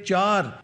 4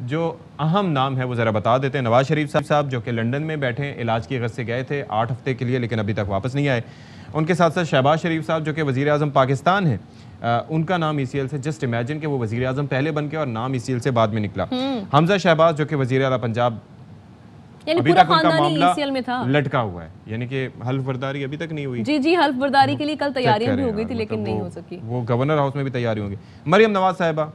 جو اہم نام ہے وہ ذرا بتا دیتے ہیں. نواز شریف صاحب جو کہ لنڈن میں بیٹھے ہیں, علاج کی غرض سے گئے تھے 8 ہفتے کے لیے, لیکن ابھی تک واپس نہیں آئے. ان کے ساتھ ساتھ شہباز شریف صاحب جو کہ وزیر اعظم پاکستان ہیں, ان کا نام ECL سے, جسٹ امیجن کہ وہ وزیر اعظم پہلے بن کے اور نام ECL سے بعد میں نکلا. حمزہ شہباز جو کہ وزیر اعلیٰ پنجاب, ابھی تک ان کا معاملہ لٹکا ہوا ہے, یعنی کہ حلف برداری ابھی تک نہیں ہوئی. جی حلف برداری کے لیے کل تیاریاں بھی ہو گئی تھی لیکن نہیں ہو سکی. وہ گورنر ہاؤس میں بھی تیاری ہوں گی. مریم نواز صاحبہ,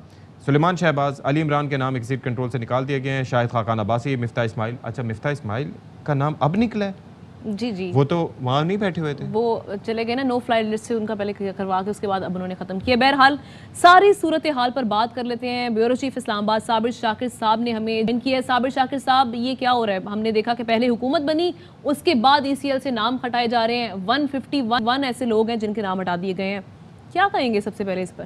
سلیمان شہباز, علی عمران کے نام ایگزٹ کنٹرول سے نکال دیے گئے ہیں. شاہد خاقان عباسی, مفتاح اسماعیل. اچھا, مفتاح اسماعیل کا نام اب نکلا ہے؟ جی وہ تو وہاں نہیں بیٹھے ہوئے تھے, وہ چلے گئے نا نو فلائی لسٹ سے, ان کا پہلے کروا کے اس کے بعد اب انہوں نے ختم کیا. بہرحال ساری صورتحال پر بات کر لیتے ہیں. بیورو چیف اسلام آباد صابر شاکر صاحب نے ہمیں جن کی ہے. صابر شاکر صاحب, یہ کیا ہو رہا ہے؟ ہم نے دیکھا کہ پہلے حکومت بنی, اس کے بعد ECL سے نام ہٹائے جا رہے ہیں. 151 ایسے لوگ ہیں جن کے نام ہٹا دیے گئے ہیں. کیا کہیں گے سب سے پہلے اس پر؟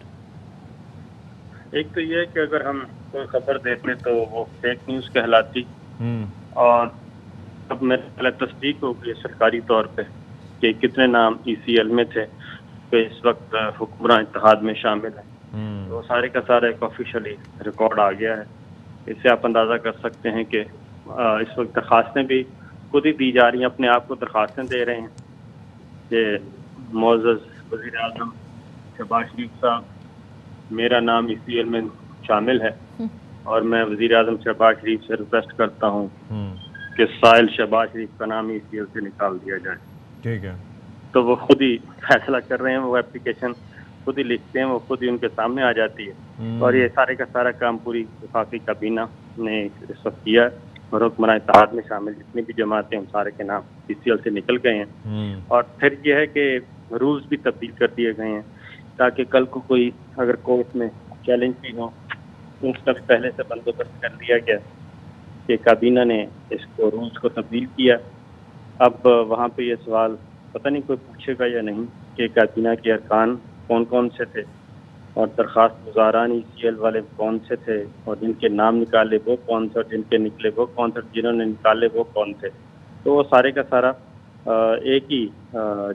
ایک تو یہ ہے کہ اگر ہم کوئی خبر دیتے تو وہ فیک نیوز کہلاتی, اور اب میرے پہلے تصدیق ہو گئی سرکاری طور پہ کہ کتنے نام ECL میں تھے کہ اس وقت حکمراں اتحاد میں شامل ہیں. تو سارے کا سارا ایک آفیشلی ریکارڈ آ گیا ہے. اس سے آپ اندازہ کر سکتے ہیں کہ اس وقت درخواستیں بھی خود ہی دی جا رہی ہیں, اپنے آپ کو درخواستیں دے رہے ہیں کہ معزز وزیر اعظم شہباز شریف صاحب, میرا نام ECL میں شامل ہے اور میں وزیر اعظم شہباز شریف سے ریکویسٹ کرتا ہوں کہ سائل شہباز شریف کا نام ECL سے نکال دیا جائے. ٹھیک ہے, تو وہ خود ہی فیصلہ کر رہے ہیں, وہ اپلیکیشن خود ہی لکھتے ہیں, وہ خود ہی ان کے سامنے آ جاتی ہے. اور یہ سارے کا سارا کام پوری وفاقی کابینہ نے اس وقت کیا ہے, اور حکمراں اتحاد میں شامل جتنی بھی جماعتیں ان سارے کے نام ECL سے نکل گئے ہیں. اور پھر یہ ہے کہ رولز بھی تبدیل کر دیے گئے ہیں تاکہ کل کو کوئی اگر کورٹ میں چیلنج بھی ہو تو اس کا بھی پہلے سے بندوبست کر دیا گیا کہ کابینہ نے اس کو رولز کو تبدیل کیا. اب وہاں پہ یہ سوال پتہ نہیں کوئی پوچھے گا یا نہیں کہ کابینہ کے ارکان کون کون سے تھے اور درخواست گزاران ECL والے کون سے تھے, اور جن کے نام نکالے وہ کون سے, اور جن کے نکلے وہ کون سے, جنہوں نے نکالے وہ کون تھے. تو وہ سارے کا سارا ایک ہی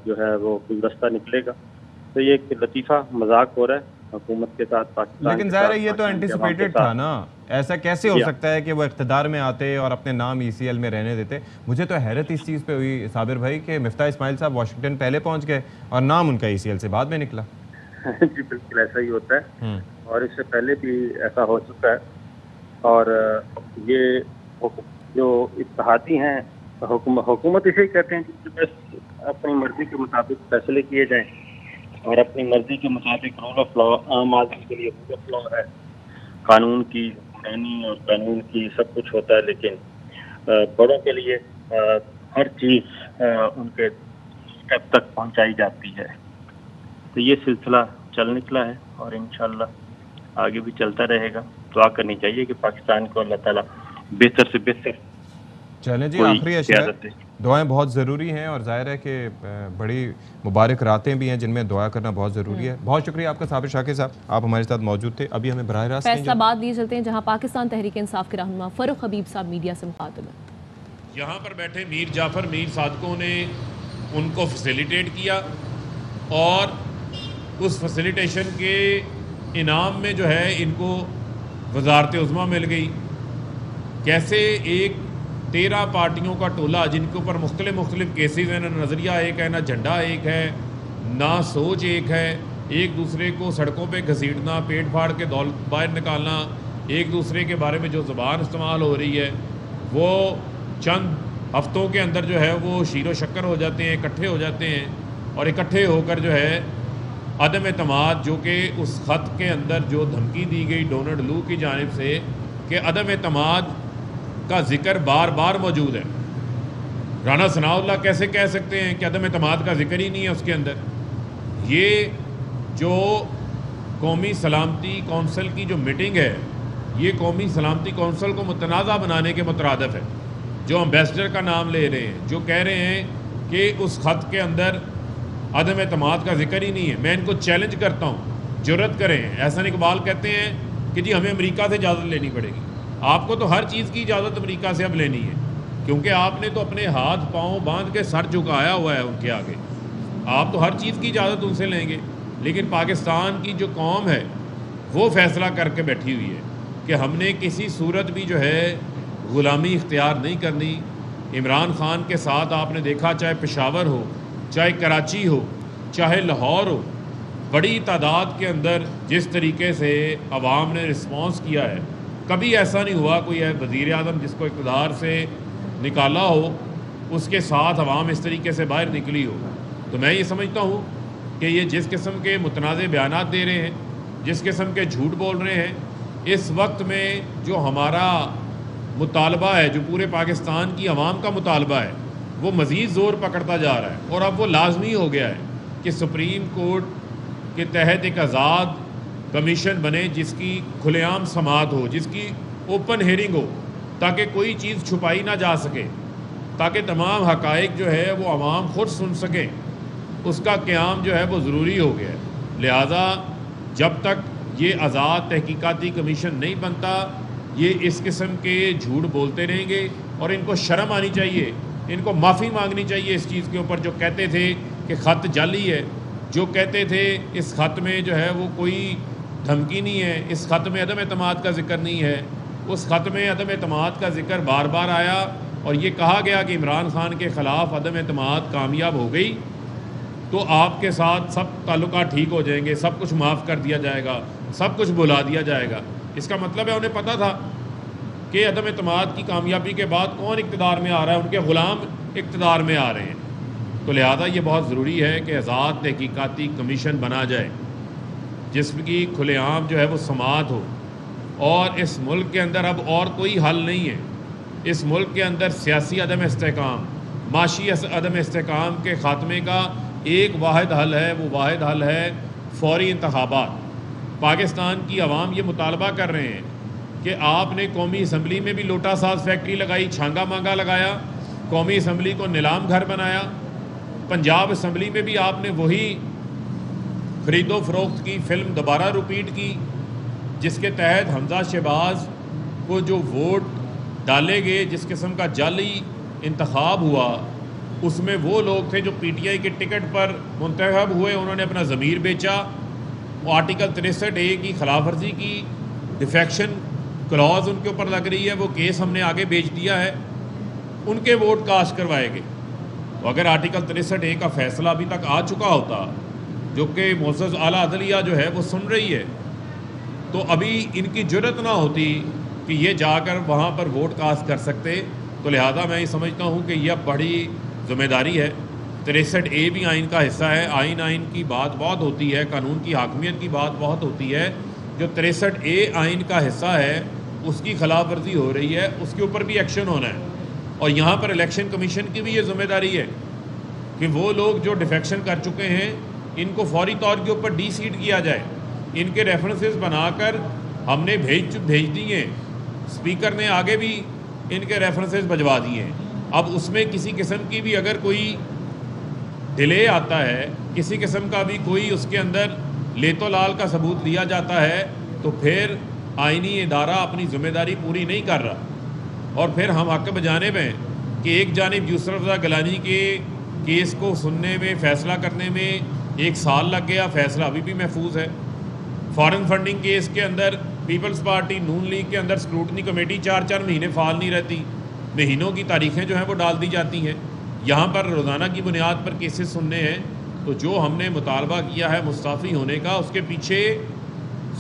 جو ہے وہ گلدستہ نکلے گا. تو یہ ایک لطیفہ مذاق ہو رہا ہے حکومت کے ساتھ پاکستان. لیکن ظاہر ہے یہ تو اینٹیسپیٹڈ تھا نا, ایسا کیسے ہو سکتا ہے کہ وہ اقتدار میں آتے اور اپنے نام ECL میں رہنے دیتے. مجھے تو حیرت اس چیز پہ ہوئی صابر بھائی کہ مفتاح اسماعیل صاحب واشنگٹن پہلے پہنچ گئے اور نام ان کا ECL سے بعد میں نکلا. جی بالکل ایسا ہی ہوتا ہے, اور اس سے پہلے بھی ایسا ہو چکا ہے. اور یہ جو اتحادی ہیں حکومت اسے ہی کہتے ہیں کہ بس اپنی مرضی کے مطابق فیصلے کیے جائیں, اور اپنی مرضی کے مطابق رول آف لا, عام آدمی کے لیے رول آف لا ہے, قانون کی حکمرانی اور قانون کی سب کچھ ہوتا ہے, لیکن بڑوں کے لیے ہر چیز ان کے اسٹیپ تک پہنچائی جاتی ہے. تو یہ سلسلہ چل نکلا ہے اور انشاءاللہ آگے بھی چلتا رہے گا. دعا کرنی چاہیے کہ پاکستان کو اللہ تعالیٰ بہتر سے بہتر. چلیں جی, آخری اشیاء, دعائیں بہت ضروری ہیں, اور ظاہر ہے کہ بڑی مبارک راتیں بھی ہیں جن میں دعا کرنا بہت ضروری ہے. بہت شکریہ آپ کا صابر شاکر صاحب, آپ ہمارے ساتھ موجود تھے. ابھی ہمیں براہ راست فیصلہ آباد لیے چلتے ہیں جہاں پاکستان تحریک انصاف کے رہنما فاروق حبیب صاحب میڈیا سے مخاطب ہیں. یہاں پر بیٹھے میر جعفر میر صادقوں نے ان کو فیسیلیٹیٹ کیا, اور اس فیسیلیٹیشن کے انعام میں جو ہے ان کو وزارت عظمیٰ مل گئی. کیسے ایک 13 پارٹیوں کا ٹولہ جن کے اوپر مختلف کیسز ہیں, نہ نظریہ ایک ہے, نہ جھنڈا ایک ہے, نہ سوچ ایک ہے, ایک دوسرے کو سڑکوں پہ گھسیٹنا, پیٹ پھاڑ کے دولت باہر نکالنا, ایک دوسرے کے بارے میں جو زبان استعمال ہو رہی ہے وہ چند ہفتوں کے اندر جو ہے وہ شیر و شکر ہو جاتے ہیں, اکٹھے ہو جاتے ہیں, اور اکٹھے ہو کر جو ہے عدم اعتماد, جو کہ اس خط کے اندر جو دھمکی دی گئی ڈونلڈ لو کی جانب سے کہ عدم اعتماد کا ذکر بار بار موجود ہے. رانا ثناء اللہ کیسے کہہ سکتے ہیں کہ عدم اعتماد کا ذکر ہی نہیں ہے اس کے اندر. یہ جو قومی سلامتی کونسل کی جو میٹنگ ہے, یہ قومی سلامتی کونسل کو متنازع بنانے کے مترادف ہے. جو امبیسڈر کا نام لے رہے ہیں, جو کہہ رہے ہیں کہ اس خط کے اندر عدم اعتماد کا ذکر ہی نہیں ہے. میں ان کو چیلنج کرتا ہوں, جرأت کریں. احسن اقبال کہتے ہیں کہ جی ہمیں امریکہ سے اجازت لینی پڑے گی. آپ کو تو ہر چیز کی اجازت امریکہ سے اب لینی ہے, کیونکہ آپ نے تو اپنے ہاتھ پاؤں باندھ کے سر جھکایا ہوا ہے ان کے آگے. آپ تو ہر چیز کی اجازت ان سے لیں گے, لیکن پاکستان کی جو قوم ہے وہ فیصلہ کر کے بیٹھی ہوئی ہے. کہ ہم نے کسی صورت بھی جو ہے غلامی اختیار نہیں کرنی. عمران خان کے ساتھ آپ نے دیکھا چاہے پشاور ہو, چاہے کراچی ہو, چاہے لاہور ہو, بڑی تعداد کے اندر جس طریقے سے عوام نے رسپانس کیا ہے, کبھی ایسا نہیں ہوا کوئی وزیر اعظم جس کو اقتدار سے نکالا ہو اس کے ساتھ عوام اس طریقے سے باہر نکلی ہو. تو میں یہ سمجھتا ہوں کہ یہ جس قسم کے متنازع بیانات دے رہے ہیں, جس قسم کے جھوٹ بول رہے ہیں, اس وقت میں جو ہمارا مطالبہ ہے, جو پورے پاکستان کی عوام کا مطالبہ ہے, وہ مزید زور پکڑتا جا رہا ہے. اور اب وہ لازمی ہو گیا ہے کہ سپریم کورٹ کے تحت ایک آزاد کمیشن بنے جس کی کھلے عام سماعت ہو, جس کی اوپن ہیئرنگ ہو, تاکہ کوئی چیز چھپائی نہ جا سکے, تاکہ تمام حقائق جو ہے وہ عوام خود سن سکیں. اس کا قیام جو ہے وہ ضروری ہو گیا ہے. لہٰذا جب تک یہ آزاد تحقیقاتی کمیشن نہیں بنتا, یہ اس قسم کے جھوٹ بولتے رہیں گے. اور ان کو شرم آنی چاہیے, ان کو معافی مانگنی چاہیے اس چیز کے اوپر جو کہتے تھے کہ خط جعلی ہے, جو کہتے تھے اس خط میں جو ہے وہ کوئی دھمکی نہیں ہے, اس خط میں عدم اعتماد کا ذکر نہیں ہے. اس خط میں عدم اعتماد کا ذکر بار بار آیا اور یہ کہا گیا کہ عمران خان کے خلاف عدم اعتماد کامیاب ہو گئی تو آپ کے ساتھ سب تعلقات ٹھیک ہو جائیں گے, سب کچھ معاف کر دیا جائے گا, سب کچھ بلا دیا جائے گا. اس کا مطلب ہے انہیں پتہ تھا کہ عدم اعتماد کی کامیابی کے بعد کون اقتدار میں آ رہا ہے, ان کے غلام اقتدار میں آ رہے ہیں. تو لہذا یہ بہت ضروری ہے کہ آزاد تحقیقاتی کمیشن بنا جائے جس کی کھلے عام جو ہے وہ سماعت ہو. اور اس ملک کے اندر اب اور کوئی حل نہیں ہے. اس ملک کے اندر سیاسی عدم استحکام, معاشی عدم استحکام کے خاتمے کا ایک واحد حل ہے, وہ واحد حل ہے فوری انتخابات. پاکستان کی عوام یہ مطالبہ کر رہے ہیں کہ آپ نے قومی اسمبلی میں بھی لوٹا ساز فیکٹری لگائی, چھانگا مانگا لگایا, قومی اسمبلی کو نیلام گھر بنایا. پنجاب اسمبلی میں بھی آپ نے وہی خرید و فروخت کی فلم دوبارہ ریپیٹ کی جس کے تحت حمزہ شہباز کو جو ووٹ ڈالے گئے, جس قسم کا جعلی انتخاب ہوا, اس میں وہ لوگ تھے جو پی ٹی آئی کے ٹکٹ پر منتخب ہوئے, انہوں نے اپنا ضمیر بیچا, وہ آرٹیکل 63A کی خلاف ورزی کی, ڈیفیکشن کلاز ان کے اوپر لگ رہی ہے, وہ کیس ہم نے آگے بھیج دیا ہے, ان کے ووٹ کاسٹ کروائے گئے. تو اگر آرٹیکل 63A کا فیصلہ ابھی تک آ چکا ہوتا جو کہ معزز اعلیٰ عدلیہ جو ہے وہ سن رہی ہے, تو ابھی ان کی جرت نہ ہوتی کہ یہ جا کر وہاں پر ووٹ کاسٹ کر سکتے. تو لہذا میں یہ سمجھتا ہوں کہ یہ بڑی ذمہ داری ہے. 63A بھی آئین کا حصہ ہے, آئین کی بات بہت ہوتی ہے, قانون کی حاکمیت کی بات بہت ہوتی ہے. جو 63A آئین کا حصہ ہے اس کی خلاف ورزی ہو رہی ہے, اس کے اوپر بھی ایکشن ہونا ہے. اور یہاں پر الیکشن کمیشن کی بھی یہ ذمہ داری ہے کہ وہ لوگ جو ڈیفیکشن کر چکے ہیں ان کو فوری طور کے اوپر ڈی سیٹ کیا جائے. ان کے ریفرنسز بنا کر ہم نے بھیج دیے, اسپیکر نے آگے بھی ان کے ریفرنسز بھجوا دیے ہیں. اب اس میں کسی قسم کی بھی اگر کوئی ڈیلے آتا ہے, کسی قسم کا بھی کوئی اس کے اندر لیت و لال کا ثبوت لیا جاتا ہے, تو پھر آئینی ادارہ اپنی ذمہ داری پوری نہیں کر رہا. اور پھر ہم حق بجانب ہیں کہ ایک جانب یسر رضا گیلانی کے کیس کو سننے میں, فیصلہ کرنے میں 1 سال لگ گیا, فیصلہ ابھی بھی محفوظ ہے. فارن فنڈنگ کیس کے اندر پیپلز پارٹی نون لیگ کے اندر اسکروٹنی کمیٹی 4 مہینے فعال نہیں رہتی, مہینوں کی تاریخیں جو ہیں وہ ڈال دی جاتی ہیں. یہاں پر روزانہ کی بنیاد پر کیسز سننے ہیں. تو جو ہم نے مطالبہ کیا ہے مستعفی ہونے کا, اس کے پیچھے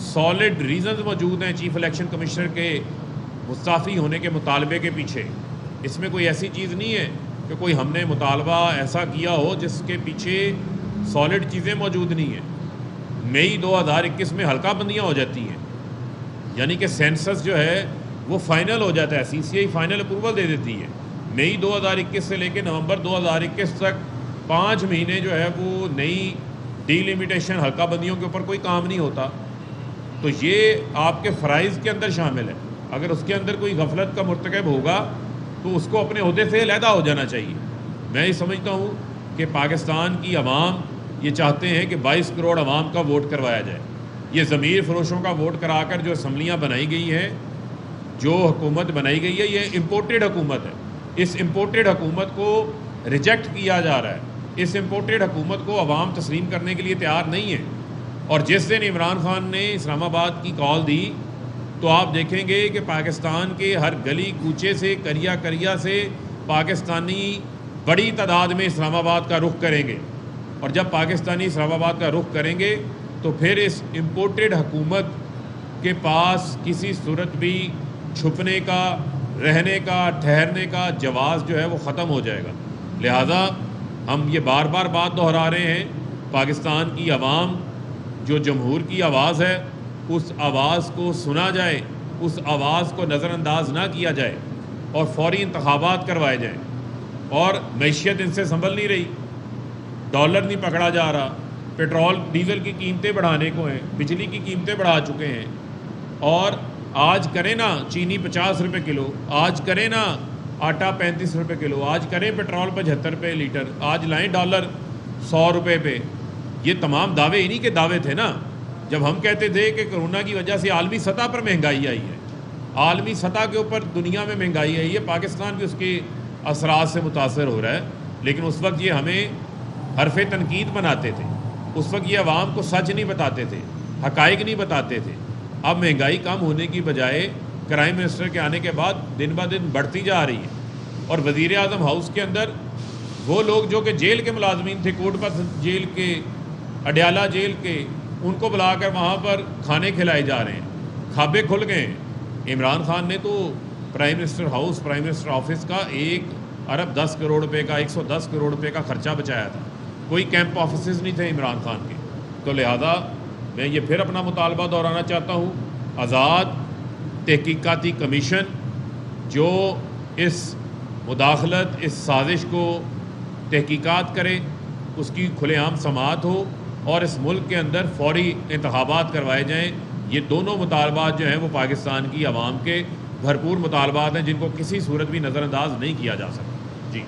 سالڈ ریزنز موجود ہیں چیف الیکشن کمشنر کے مستعفی ہونے کے مطالبے کے پیچھے. اس میں کوئی ایسی چیز نہیں ہے کہ کوئی ہم نے مطالبہ ایسا کیا ہو جس کے پیچھے سالڈ چیزیں موجود نہیں ہیں. مئی 2021 میں حلقہ بندیاں ہو جاتی ہیں, یعنی کہ سینسس جو ہے وہ فائنل ہو جاتا ہے, سی سی آئی فائنل اپروول دے دیتی ہے. مئی 2021 سے لے کے نومبر 2021 تک 5 مہینے جو ہے وہ نئی ڈی لمیٹیشن حلقہ بندیوں کے اوپر کوئی کام نہیں ہوتا. تو یہ آپ کے فرائض کے اندر شامل ہے. اگر اس کے اندر کوئی غفلت کا مرتکب ہوگا تو اس کو اپنے عہدے سے علیحدہ ہو جانا چاہیے. میں یہ سمجھتا ہوں کہ پاکستان کی عوام یہ چاہتے ہیں کہ 22 کروڑ عوام کا ووٹ کروایا جائے. یہ ضمیر فروشوں کا ووٹ کرا کر جو اسمبلیاں بنائی گئی ہیں, جو حکومت بنائی گئی ہے, یہ امپورٹڈ حکومت ہے. اس امپورٹڈ حکومت کو ریجیکٹ کیا جا رہا ہے. اس امپورٹڈ حکومت کو عوام تسلیم کرنے کے لیے تیار نہیں ہے. اور جس دن عمران خان نے اسلام آباد کی کال دی تو آپ دیکھیں گے کہ پاکستان کے ہر گلی کوچے سے کریا سے پاکستانی بڑی تعداد میں اسلام آباد کا رخ کریں گے، اور جب پاکستانی اسلام آباد کا رخ کریں گے تو پھر اس امپورٹڈ حکومت کے پاس کسی صورت بھی چھپنے کا، رہنے کا، ٹھہرنے کا جواز جو ہے وہ ختم ہو جائے گا۔ لہٰذا ہم یہ بار بار بات دہرا رہے ہیں، پاکستان کی عوام جو جمہور کی آواز ہے، اس آواز کو سنا جائے، اس آواز کو نظر انداز نہ کیا جائے اور فوری انتخابات کروائے جائیں۔ اور معیشت ان سے سنبھل نہیں رہی، ڈالر نہیں پکڑا جا رہا، پیٹرول ڈیزل کی قیمتیں بڑھانے کو ہیں، بجلی کی قیمتیں بڑھا چکے ہیں، اور آج کریں نا چینی 50 روپے کلو، آج کریں نا آٹا 35 روپے کلو، آج کریں پیٹرول 75 روپے لیٹر، آج لائیں ڈالر 100 روپے پہ۔ یہ تمام دعوے انہی کے دعوے تھے نا، جب ہم کہتے تھے کہ کرونا کی وجہ سے عالمی سطح پر مہنگائی آئی ہے، عالمی سطح کے اوپر دنیا میں مہنگائی آئی ہے، پاکستان بھی اس کے اثرات سے متاثر ہو رہا ہے، لیکن اس وقت یہ ہمیں حرف تنقید بناتے تھے، اس وقت یہ عوام کو سچ نہیں بتاتے تھے، حقائق نہیں بتاتے تھے۔ اب مہنگائی کم ہونے کی بجائے پرائم منسٹر کے آنے کے بعد دن بہ دن بڑھتی جا رہی ہے، اور وزیر اعظم ہاؤس کے اندر وہ لوگ جو کہ جیل کے ملازمین تھے، کوٹ پتھر جیل کے، اڈیالہ جیل کے، ان کو بلا کر وہاں پر کھانے کھلائے جا رہے ہیں، کھابے کھل گئے ہیں۔ عمران خان نے تو prime minister house, prime minister office کا 1 ارب 10 کروڑ روپے کا، 110 کروڑ روپے کا خرچہ بچایا تھا، کوئی کیمپ آفیسز نہیں تھے عمران خان کے۔ تو لہذا میں یہ پھر اپنا مطالبہ دہرانا چاہتا ہوں، آزاد تحقیقاتی کمیشن جو اس مداخلت، اس سازش کو تحقیقات کرے، اس کی کھلے عام سماعت ہو، اور اس ملک کے اندر فوری انتخابات کروائے جائیں۔ یہ دونوں مطالبات جو ہیں وہ پاکستان کی عوام کے بھرپور مطالبات ہیں، جن کو کسی صورت بھی نظر انداز نہیں کیا جا سکتا۔ جی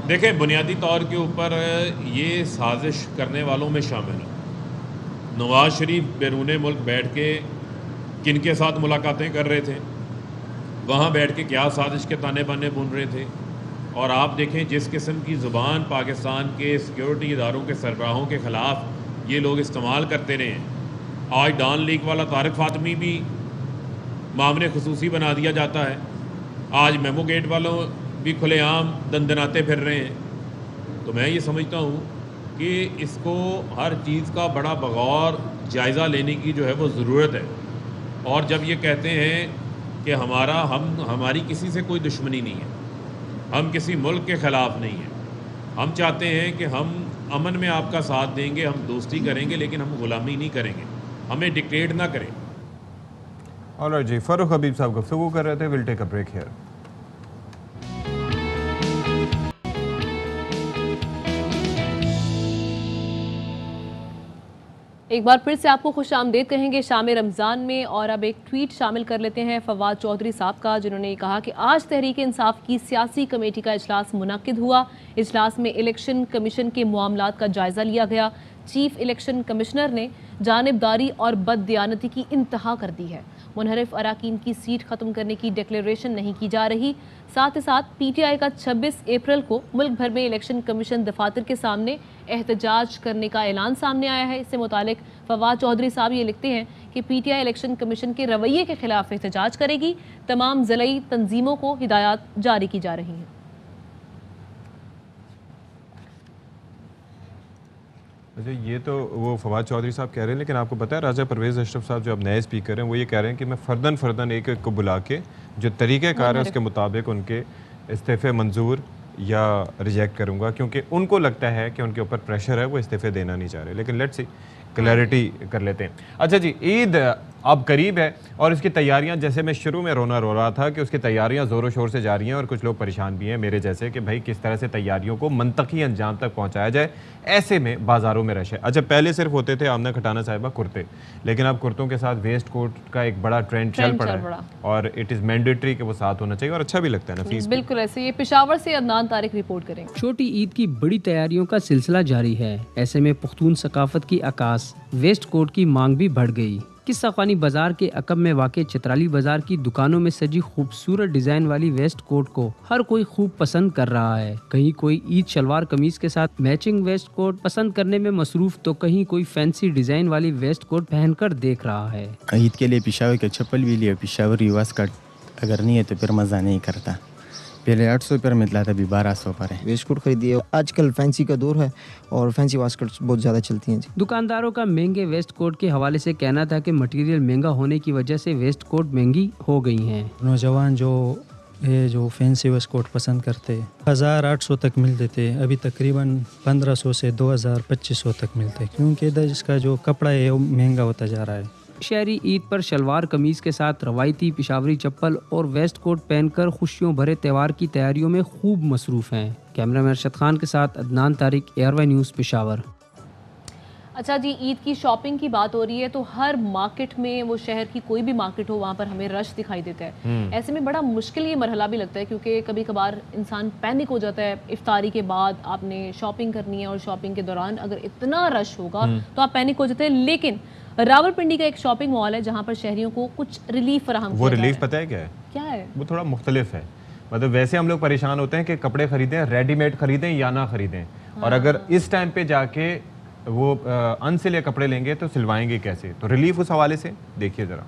دیکھیں، بنیادی طور کے اوپر یہ سازش کرنے والوں میں شامل ہے نواز شریف بیرون ملک بیٹھ کے کن کے ساتھ ملاقاتیں کر رہے تھے، وہاں بیٹھ کے کیا سازش کے تانے بانے بن رہے تھے، اور آپ دیکھیں جس قسم کی زبان پاکستان کے سیکیورٹی اداروں کے سربراہوں کے خلاف یہ لوگ استعمال کرتے رہے ہیں۔ آج ڈان لیگ والا طارق فاطمی بھی معاملے خصوصی بنا دیا جاتا ہے، آج میمو گیٹ والوں بھی کھلے عام دندناتے پھر رہے ہیں۔ تو میں یہ سمجھتا ہوں کہ اس کو ہر چیز کا بڑا بغور جائزہ لینے کی جو ہے وہ ضرورت ہے، اور جب یہ کہتے ہیں کہ ہماری کسی سے کوئی دشمنی نہیں ہے، ہم کسی ملک کے خلاف نہیں ہیں، ہم چاہتے ہیں کہ ہم امن میں آپ کا ساتھ دیں گے، ہم دوستی کریں گے، لیکن ہم غلامی نہیں کریں گے، ہمیں ڈکٹیٹ نہ کریں۔ آلرائٹ جی، فاروق حبیب صاحب گفتگو کر رہے تھے، well take a break here. ایک بار پھر سے آپ کو خوش آمدید کہیں گے شام رمضان میں، اور اب ایک ٹویٹ شامل کر لیتے ہیں فواد چودھری صاحب کا، جنہوں نے کہا کہ آج تحریک انصاف کی سیاسی کمیٹی کا اجلاس منعقد ہوا۔ اجلاس میں الیکشن کمیشن کے معاملات کا جائزہ لیا گیا۔ چیف الیکشن کمشنر نے جانبداری اور بددیانتی کی انتہا کر دی ہے۔ منحرف اراکین کی سیٹ ختم کرنے کی ڈکلیریشن نہیں کی جا رہی۔ ساتھ ہی ساتھ پی ٹی آئی کا 26 اپریل کو ملک بھر میں الیکشن کمیشن دفاتر کے سامنے احتجاج کرنے کا اعلان سامنے آیا ہے۔ اس سے متعلق فواد چودھری صاحب یہ لکھتے ہیں کہ P T I election commission کے رویے کے خلاف احتجاج کرے گی۔ تمام ضلعی تنظیموں کو ہدایات جاری کی جا رہی ہیں۔ اچھا، یہ تو وہ فواد چودھری صاحب کہہ رہے ہیں، لیکن آپ کو پتہ ہے راجہ پرویز اشرف صاحب جو اب نئے اسپیکر ہیں، وہ یہ کہہ رہے ہیں کہ میں فرداً ایک کو بلا کے جو طریقہ کار ہے اس کے مطابق ان کے استعفے منظور یا ریجیکٹ کروں گا، کیونکہ ان کو لگتا ہے کہ ان کے اوپر پریشر ہے، وہ استعفے دینا نہیں چاہ رہے۔ لیکن لیٹس سی، کلیئرٹی کر لیتے ہیں۔ اچھا جی، اب قریب ہے اور اس کی تیاریاں, جیسے میں شروع میں رو رہا تھا کہ اس کی تیاریاں زور و شور سے جاری ہیں اور کچھ لوگ پریشان بھی ہیں میرے جیسے کہ بھائی کس طرح سے تیاریوں کو منطقی انجام تک پہنچایا جائے. ایسے میں بازاروں میں رش ہے. اچھا پہلے صرف ہوتے تھے آمنہ کھٹانہ صاحبہ کرتے, لیکن اب کرتوں کے ساتھ ویسٹ کوٹ کا ایک بڑا ٹرینڈ چل پڑا ہے اور اٹ از مینڈیٹری کہ وہ ساتھ ہونا چاہیے اور اچھا بھی لگتا ہے. نفیس بالکل ایسے. یہ پشاور سے عدنان طارق رپورٹ کریں. چھوٹی عید کی بڑی تیاریوں کا سلسلہ جاری ہے. ایسے میں پختون ثقافت کی عکاس ویسٹ کوٹ کی مانگ بھی بڑھ گئی. قصہ خوانی بازار کے عقب میں واقع چترالی بازار کی دکانوں میں سجی خوبصورت ڈیزائن والی ویسٹ کوٹ کو ہر کوئی خوب پسند کر رہا ہے. کہیں کوئی عید شلوار قمیض کے ساتھ میچنگ ویسٹ کوٹ پسند کرنے میں مصروف تو کہیں کوئی فینسی ڈیزائن والی ویسٹ کوٹ پہن کر دیکھ رہا ہے. عید کے لیے پشاور کا چپل بھی لیا. پشاور ریواز کٹ اگر نہیں ہے تو پھر مزہ نہیں کرتا. پہلے 800 پر ملتا تھا, ابھی 1200 پر ہے. ویسٹ کوٹ خریدی ہے. آج کل فینسی کا دور ہے اور فینسی واسکٹس بہت زیادہ چلتی ہیں. دکانداروں کا مہنگے ویسٹ کوٹ کے حوالے سے کہنا تھا کہ مٹیریل مہنگا ہونے کی وجہ سے ویسٹ کوٹ مہنگی ہو گئی ہیں. نوجوان جو فینسی ویسٹ کوٹ پسند کرتے 1800 تک ملتے تھے, ابھی تقریباً 1500 سے 2000-2500 تک ملتے, کیونکہ ادھر اس کا جو کپڑا ہے وہ مہنگا ہوتا جا رہا ہے. شہری عید پر شلوار قمیض کے ساتھ روایتی پشاوری چپل اور ویسٹ کوٹ پہن کر خوشیوں بھرے تہوار کی تیاریوں میں خوب مصروف ہیں. کیمرہ مین ارشد خان کے ساتھ عدنان طارق, ARY نیوز پشاور. اچھا جی, عید کی شاپنگ کی بات ہو رہی ہے تو ہر مارکیٹ میں, وہ شہر کی کوئی بھی مارکیٹ ہو, وہاں پر ہمیں رش دکھائی دیتا ہے. ایسے میں بڑا مشکل یہ مرحلہ بھی لگتا ہے کیونکہ کبھی کبھار انسان پینک ہو جاتا ہے. افطاری کے بعد آپ نے شاپنگ کرنی ہے اور شاپنگ کے دوران اگر اتنا رش ہوگا تو آپ پینک ہو جاتے ہیں. لیکن راولپنڈی کا ایک شاپنگ مال ہے جہاں پر شہریوں کو کچھ ریلیف فراہم وہ ریلیف پتہ ہے کیا ہے؟ وہ تھوڑا مختلف ہے. مطلب ویسے ہم لوگ پریشان ہوتے ہیں کہ کپڑے خریدیں, ریڈی میڈ خریدیں یا نہ خریدیں, اور اگر اس ٹائم پہ جا کے وہ انسلے کپڑے لیں گے تو سلوائیں گے کیسے؟ تو ریلیف اس حوالے سے دیکھیے ذرا.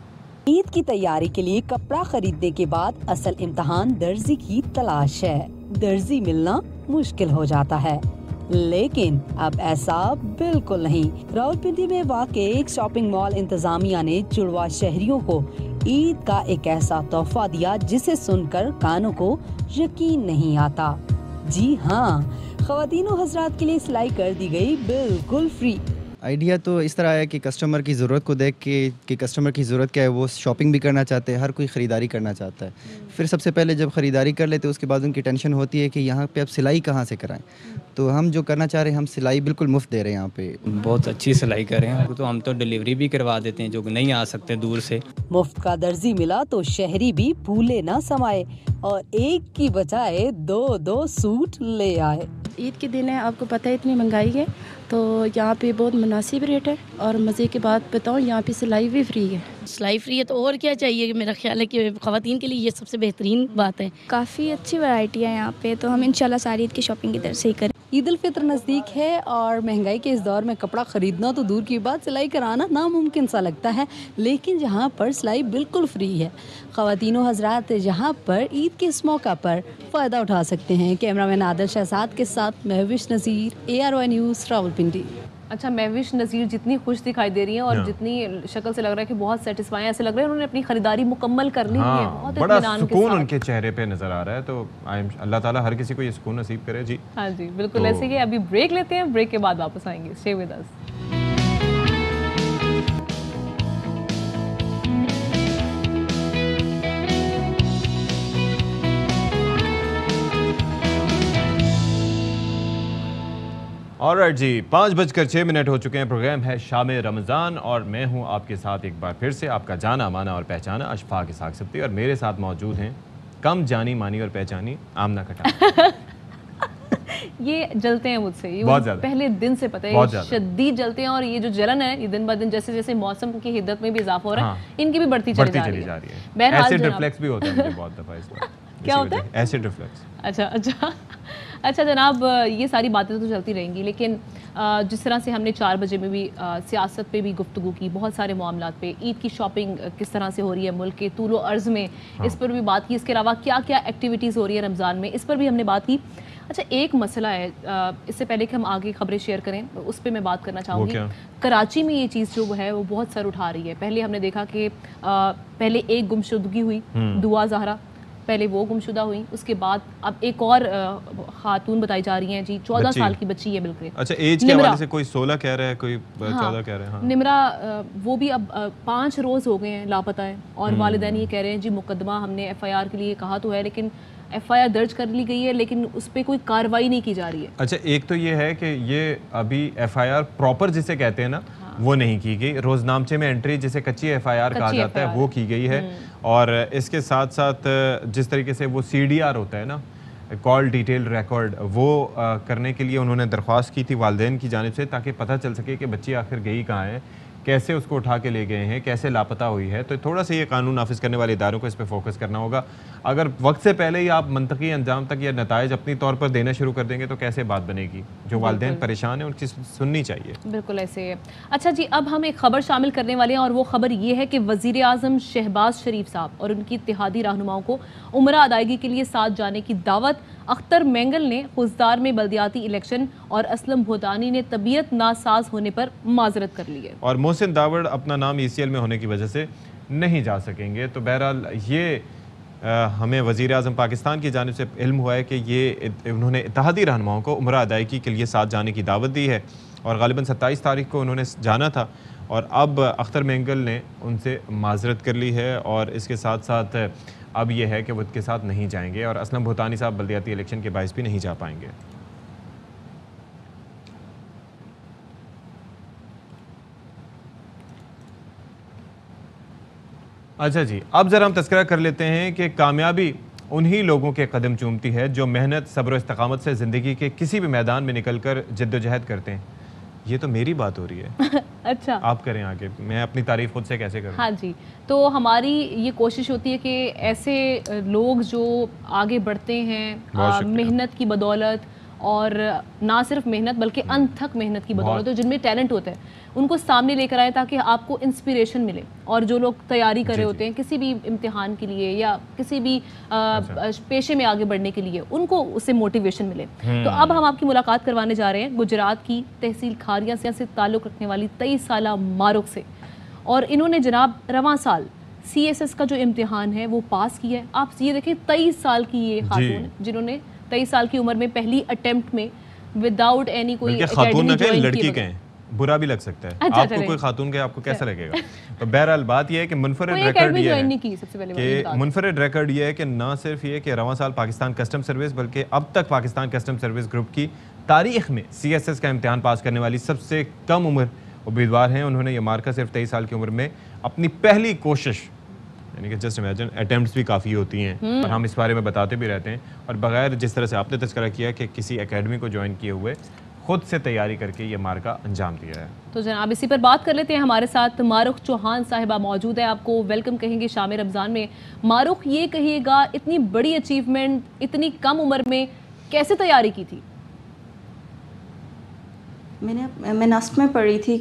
عید کی تیاری کے لیے کپڑا خریدنے کے بعد اصل امتحان درزی کی تلاش ہے. درزی ملنا مشکل ہو جاتا ہے, لیکن اب ایسا بالکل نہیں. راولپنڈی میں واقع ایک شاپنگ مال انتظامیہ نے جڑواں شہریوں کو عید کا ایک ایسا تحفہ دیا جسے سن کر کانوں کو یقین نہیں آتا. جی ہاں, خواتین و حضرات کے لیے سلائی کر دی گئی بالکل فری. آئیڈیا تو اس طرح ہے کہ کسٹمر کی ضرورت کو دیکھ کے کہ کسٹمر کی ضرورت کیا ہے, وہ شاپنگ بھی کرنا چاہتے ہیں, ہر کوئی خریداری کرنا چاہتا ہے. پھر سب سے پہلے جب خریداری کر لیتے اس کے بعد ان کی ٹینشن ہوتی ہے کہ یہاں پہ اب سلائی کہاں سے کرائیں. تو ہم جو کرنا چاہ رہے ہیں, ہم سلائی بالکل مفت دے رہے ہیں. یہاں پہ بہت اچھی سلائی کر رہے ہیں, تو ہم تو ڈلیوری بھی کروا دیتے ہیں جو نہیں آ سکتے دور سے. مفت کا درزی ملا تو شہری بھی پھولے نہ سمائے اور ایک کی بجائے 2 سوٹ لے آئے. عید کے دن ہے, آپ کو پتہ ہے اتنی مہنگائی ہے, تو یہاں پہ بہت مناسب ریٹ ہے. اور مزے کی بات بتاؤں, یہاں پہ سلائی بھی فری ہے. سلائی فری ہے تو اور کیا چاہیے. میرا خیال ہے کہ خواتین کے لیے یہ سب سے بہترین بات ہے. کافی اچھی ورائٹی ہے یہاں پہ, تو ہم انشاءاللہ ساری عید کی شاپنگ ادھر سے ہی کریں. عید الفطر نزدیک ہے اور مہنگائی کے اس دور میں کپڑا خریدنا تو دور کی بات, سلائی کرانا ناممکن سا لگتا ہے. لیکن جہاں پر سلائی بالکل فری ہے, خواتین و حضرات جہاں پر عید کے اس موقع پر فائدہ اٹھا سکتے ہیں. کیمرہ مین عادل شہزاد کے ساتھ مہوش نذیر, ARY نیوز, راولپنڈی. اچھا, مہوش نذیر جتنی خوش دکھائی دے رہی ہیں اور جتنی شکل سے لگ رہا ہے کہ بہت سیٹسفائی ہیں, ایسے لگ رہا ہے انہوں نے اپنی خریداری مکمل کر لی ہے. بہت بڑا سکون ان کے چہرے پہ نظر آ رہا ہے. تو اللہ تعالیٰ ہر کسی کو یہ سکون نصیب کرے. جی ہاں جی بالکل ایسے ہی. ابھی بریک لیتے ہیں, بریک کے بعد واپس آئیں گے. Stay with us. آلرائٹ جی, 5:06 ہو چکے ہیں. پروگرام ہے شام رمضان اور میں ہوں آپ کے ساتھ ایک بار پھر سے آپ کا جانا مانا اور پہچانا اشفاق اسحاق سبتی, اور میرے ساتھ موجود ہیں کم جانی مانی اور پہچانی آمنہ کھٹانہ. یہ جلتے ہیں مجھ سے, یہ بہت زیادہ پہلے دن سے پتہ ہے, شدید جلتے ہیں. اور یہ جو جلن ہے یہ دن بہ دن جیسے جیسے موسم کی حدت میں بھی اضافہ ہو رہا ہے, ان کی بھی بڑھتی چلی جا رہی ہے. بہرحال ایسڈ ریفلیکس بھی ہوتا ہے مجھے بہت دفعہ اس بار. کیا ہوتا ہے؟ Acid reflux. اچھا جناب, یہ ساری باتیں تو چلتی رہیں گی, لیکن جس طرح سے ہم نے 4 بجے میں بھی سیاست پہ بھی گفتگو کی, بہت سارے معاملات پہ, عید کی شاپنگ کس طرح سے ہو رہی ہے ملک کے طول و عرض میں, اس پر بھی بات کی. اس کے علاوہ کیا کیا ایکٹیویٹیز ہو رہی ہے رمضان میں, اس پر بھی ہم نے بات کی. اچھا, ایک مسئلہ ہے, اس سے پہلے کہ ہم آگے خبریں شیئر کریں اس پہ میں بات کرنا چاہوں گی. کراچی میں یہ چیز جو ہے وہ بہت سر اٹھا رہی ہے. پہلے ہم نے دیکھا کہ پہلے ایک گمشدگی ہوئی, دعا زہرا, پہلے وہ گمشدہ ہوئی, اس کے بعد اب ایک اور خاتون بتائی جا رہی ہیں جی, 14 سال کی بچی ہے بالکل. اچھا, ایج کے حوالے سے کوئی 16 کہہ رہا ہے, کوئی 14 کہہ رہے ہیں. نمرا وہ بھی اب 5 روز ہو گئے ہیں لاپتہ ہے, اور والدین یہ کہہ رہے ہیں جی مقدمہ ہم نے FIR کے لیے کہا تو ہے, لیکن FIR درج کر لی گئی ہے لیکن اس پہ کوئی کارروائی نہیں کی جا رہی ہے. اچھا, ایک تو یہ ہے کہ یہ ابھی FIR پراپر جسے کہتے ہیں نا وہ نہیں کی گئی, روز نامچے میں انٹری جسے کچی FIR کہا جاتا ہے وہ کی گئی ہے, اور اس کے ساتھ ساتھ جس طریقے سے وہ CDR ہوتا ہے نا, کال ڈیٹیل ریکارڈ, وہ کرنے کے لیے انہوں نے درخواست کی تھی والدین کی جانب سے, تاکہ پتہ چل سکے کہ بچی آخر گئی کہاں ہے, کیسے اس کو اٹھا کے لے گئے ہیں, کیسے لاپتہ ہوئی ہے. تو تھوڑا سا یہ قانون نافذ کرنے والے اداروں کو اس پہ فوکس کرنا ہوگا. اگر وقت سے پہلے ہی آپ منطقی انجام تک یا نتائج اپنی طور پر دینا شروع کر دیں گے تو کیسے بات بنے گی؟ جو والدین پریشان ہیں ان کی سننی چاہیے. بالکل ایسے ہے. اچھا جی, اب ہم ایک خبر شامل کرنے والے ہیں, اور وہ خبر یہ ہے کہ وزیر اعظم شہباز شریف صاحب اور ان کی اتحادی رہنماؤں کو عمرہ ادائیگی کے لیے ساتھ جانے کی دعوت. اختر مینگل نے خوزدار میں بلدیاتی الیکشن اور اسلم بھوتانی نے طبیعت ناساز ہونے پر معذرت کر لی ہے, اور محسن داوڑ اپنا نام ECL میں ہونے کی وجہ سے نہیں جا سکیں گے. تو بہرحال یہ ہمیں وزیر اعظم پاکستان کی جانب سے علم ہوا ہے کہ یہ انہوں نے اتحادی رہنماؤں کو عمرہ ادائیگی کے لیے ساتھ جانے کی دعوت دی ہے, اور غالباً 27 تاریخ کو انہوں نے جانا تھا, اور اب اختر مینگل نے ان سے معذرت کر لی ہے, اور اس کے ساتھ ساتھ اب یہ ہے کہ وہ ان کے ساتھ نہیں جائیں گے, اور اسلم بھوتانی صاحب بلدیاتی الیکشن کے باعث بھی نہیں جا پائیں گے. اچھا جی, اب ذرا ہم تذکرہ کر لیتے ہیں کہ کامیابی انہی لوگوں کے قدم چومتی ہے جو محنت, صبر و استقامت سے زندگی کے کسی بھی میدان میں نکل کر جد و جہد کرتے ہیں. یہ تو میری بات ہو رہی ہے. اچھا, آپ کریں آگے, میں اپنی تعریف خود سے کیسے کروں؟ ہاں جی, تو ہماری یہ کوشش ہوتی ہے کہ ایسے لوگ جو آگے بڑھتے ہیں محنت کی بدولت, اور نہ صرف محنت بلکہ انتھک محنت کی بدولت, جن میں ٹیلنٹ ہوتا ہے ان کو سامنے لے کر آئے تاکہ آپ کو انسپریشن ملے, اور جو لوگ تیاری کر رہے ہوتے ہیں کسی بھی امتحان کے لیے یا کسی بھی پیشے میں آگے بڑھنے کے لیے, ان کو اس سے موٹیویشن ملے. تو اب ہم آپ کی ملاقات کروانے جا رہے ہیں گجرات کی تحصیل کھاریاں سے تعلق رکھنے والی 23 سالہ ماروخ سے, اور انہوں نے جناب رواں سال CSS کا جو امتحان ہے وہ پاس کیا ہے. آپ یہ دیکھیں 23 سال کی یہ خاتون جنہوں نے 23 سال کی عمر میں پہلی اٹیمپٹ میں وداؤٹ اینی کوئی خاتون نہ لڑکی کہیں برا بھی لگ سکتا ہے. آپ کو کوئی خاتون کہے آپ کو کیسا لگے گا؟ تو بہرحال بات یہ ہے کہ منفرد ریکارڈ یہ ہے کہ نہ صرف یہ کہ رواں سال پاکستان کسٹم سروس بلکہ اب تک پاکستان کسٹم سروس گروپ کی تاریخ میں CSS کا امتحان پاس کرنے والی سب سے کم عمر امیدوار ہیں. انہوں نے یہ مارکا صرف 23 سال کی عمر میں اپنی پہلی کوشش, یعنی کہ جسٹ امیجن اٹیمپٹس بھی کافی ہوتی ہیں اور ہم اس بارے میں بتاتے بھی رہتے ہیں, اور بغیر جس طرح سے آپ نے تذکرہ کیا کہ کسی اکیڈمی کو جوائن کیے ہوئے خود سے تیاری کر کے یہ مارکا انجام دیا ہے. تو جناب اسی پر بات کر لیتے ہیں. ہمارے ساتھ ماروخ چوہان صاحبہ موجود ہے, آپ کو ویلکم کہیں گے شام رمضان میں. ماروخ, یہ کہیے گا اتنی بڑی اچیومنٹ اتنی کم عمر میں کیسے تیاری کی تھی؟ میں نسٹ میں پڑھی تھی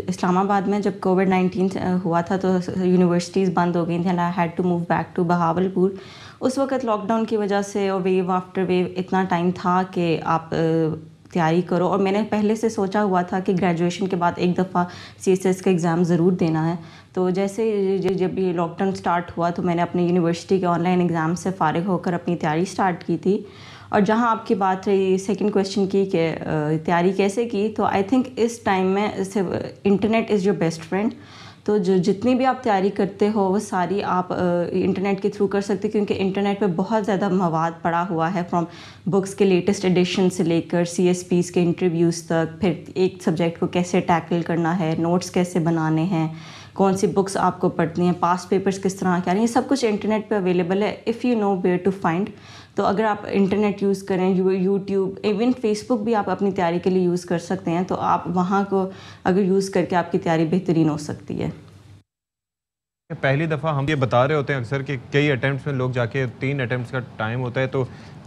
اسلام آباد میں, جب کووڈ-19 ہوا تھا تو یونیورسٹیز بند ہو گئی تھیں, I had to move back to Bahawalpur. اس وقت لاک ڈاؤن کی وجہ سے اور ویو آفٹر ویو اتنا ٹائم تھا کہ آپ تیاری کرو, اور میں نے پہلے سے سوچا ہوا تھا کہ گریجویشن کے بعد ایک دفعہ CSS کا ایگزام ضرور دینا ہے. تو جیسے جب یہ لاک ڈاؤن سٹارٹ ہوا تو میں نے اپنے یونیورسٹی کے آن لائن ایگزام سے فارغ ہو کر اپنی تیاری سٹارٹ کی تھی. اور جہاں آپ کی بات رہی سیکنڈ کویشچن کی کہ تیاری کیسے کی, تو آئی تھنک اس ٹائم میں internet is your best friend. تو جتنی بھی آپ تیاری کرتے ہو وہ ساری آپ انٹرنیٹ کے تھرو کر سکتے, کیونکہ انٹرنیٹ پہ بہت زیادہ مواد پڑا ہوا ہے, فرام بکس کے لیٹسٹ ایڈیشن سے لے کر CSPs کے انٹرویوز تک, پھر ایک سبجیکٹ کو کیسے ٹیکل کرنا ہے, نوٹس کیسے بنانے ہیں, کون سی بکس آپ کو پڑھنی ہیں, پاس پیپرز کس طرح کیا, یہ سب کچھ انٹرنیٹ پہ اویلیبل ہے if you know where to find. تو اگر آپ انٹرنیٹ یوز کریں, یوٹیوب, ایون فیس بک بھی آپ اپنی تیاری کے لیے یوز کر سکتے ہیں, تو آپ وہاں کو اگر یوز کر کے آپ کی تیاری بہترین ہو سکتی ہے. پہلی دفعہ ہم یہ بتا رہے ہوتے ہیں اکثر کہ کئی اٹیمپٹس میں لوگ جا کے 3 اٹیمپٹس کا ٹائم ہوتا ہے, تو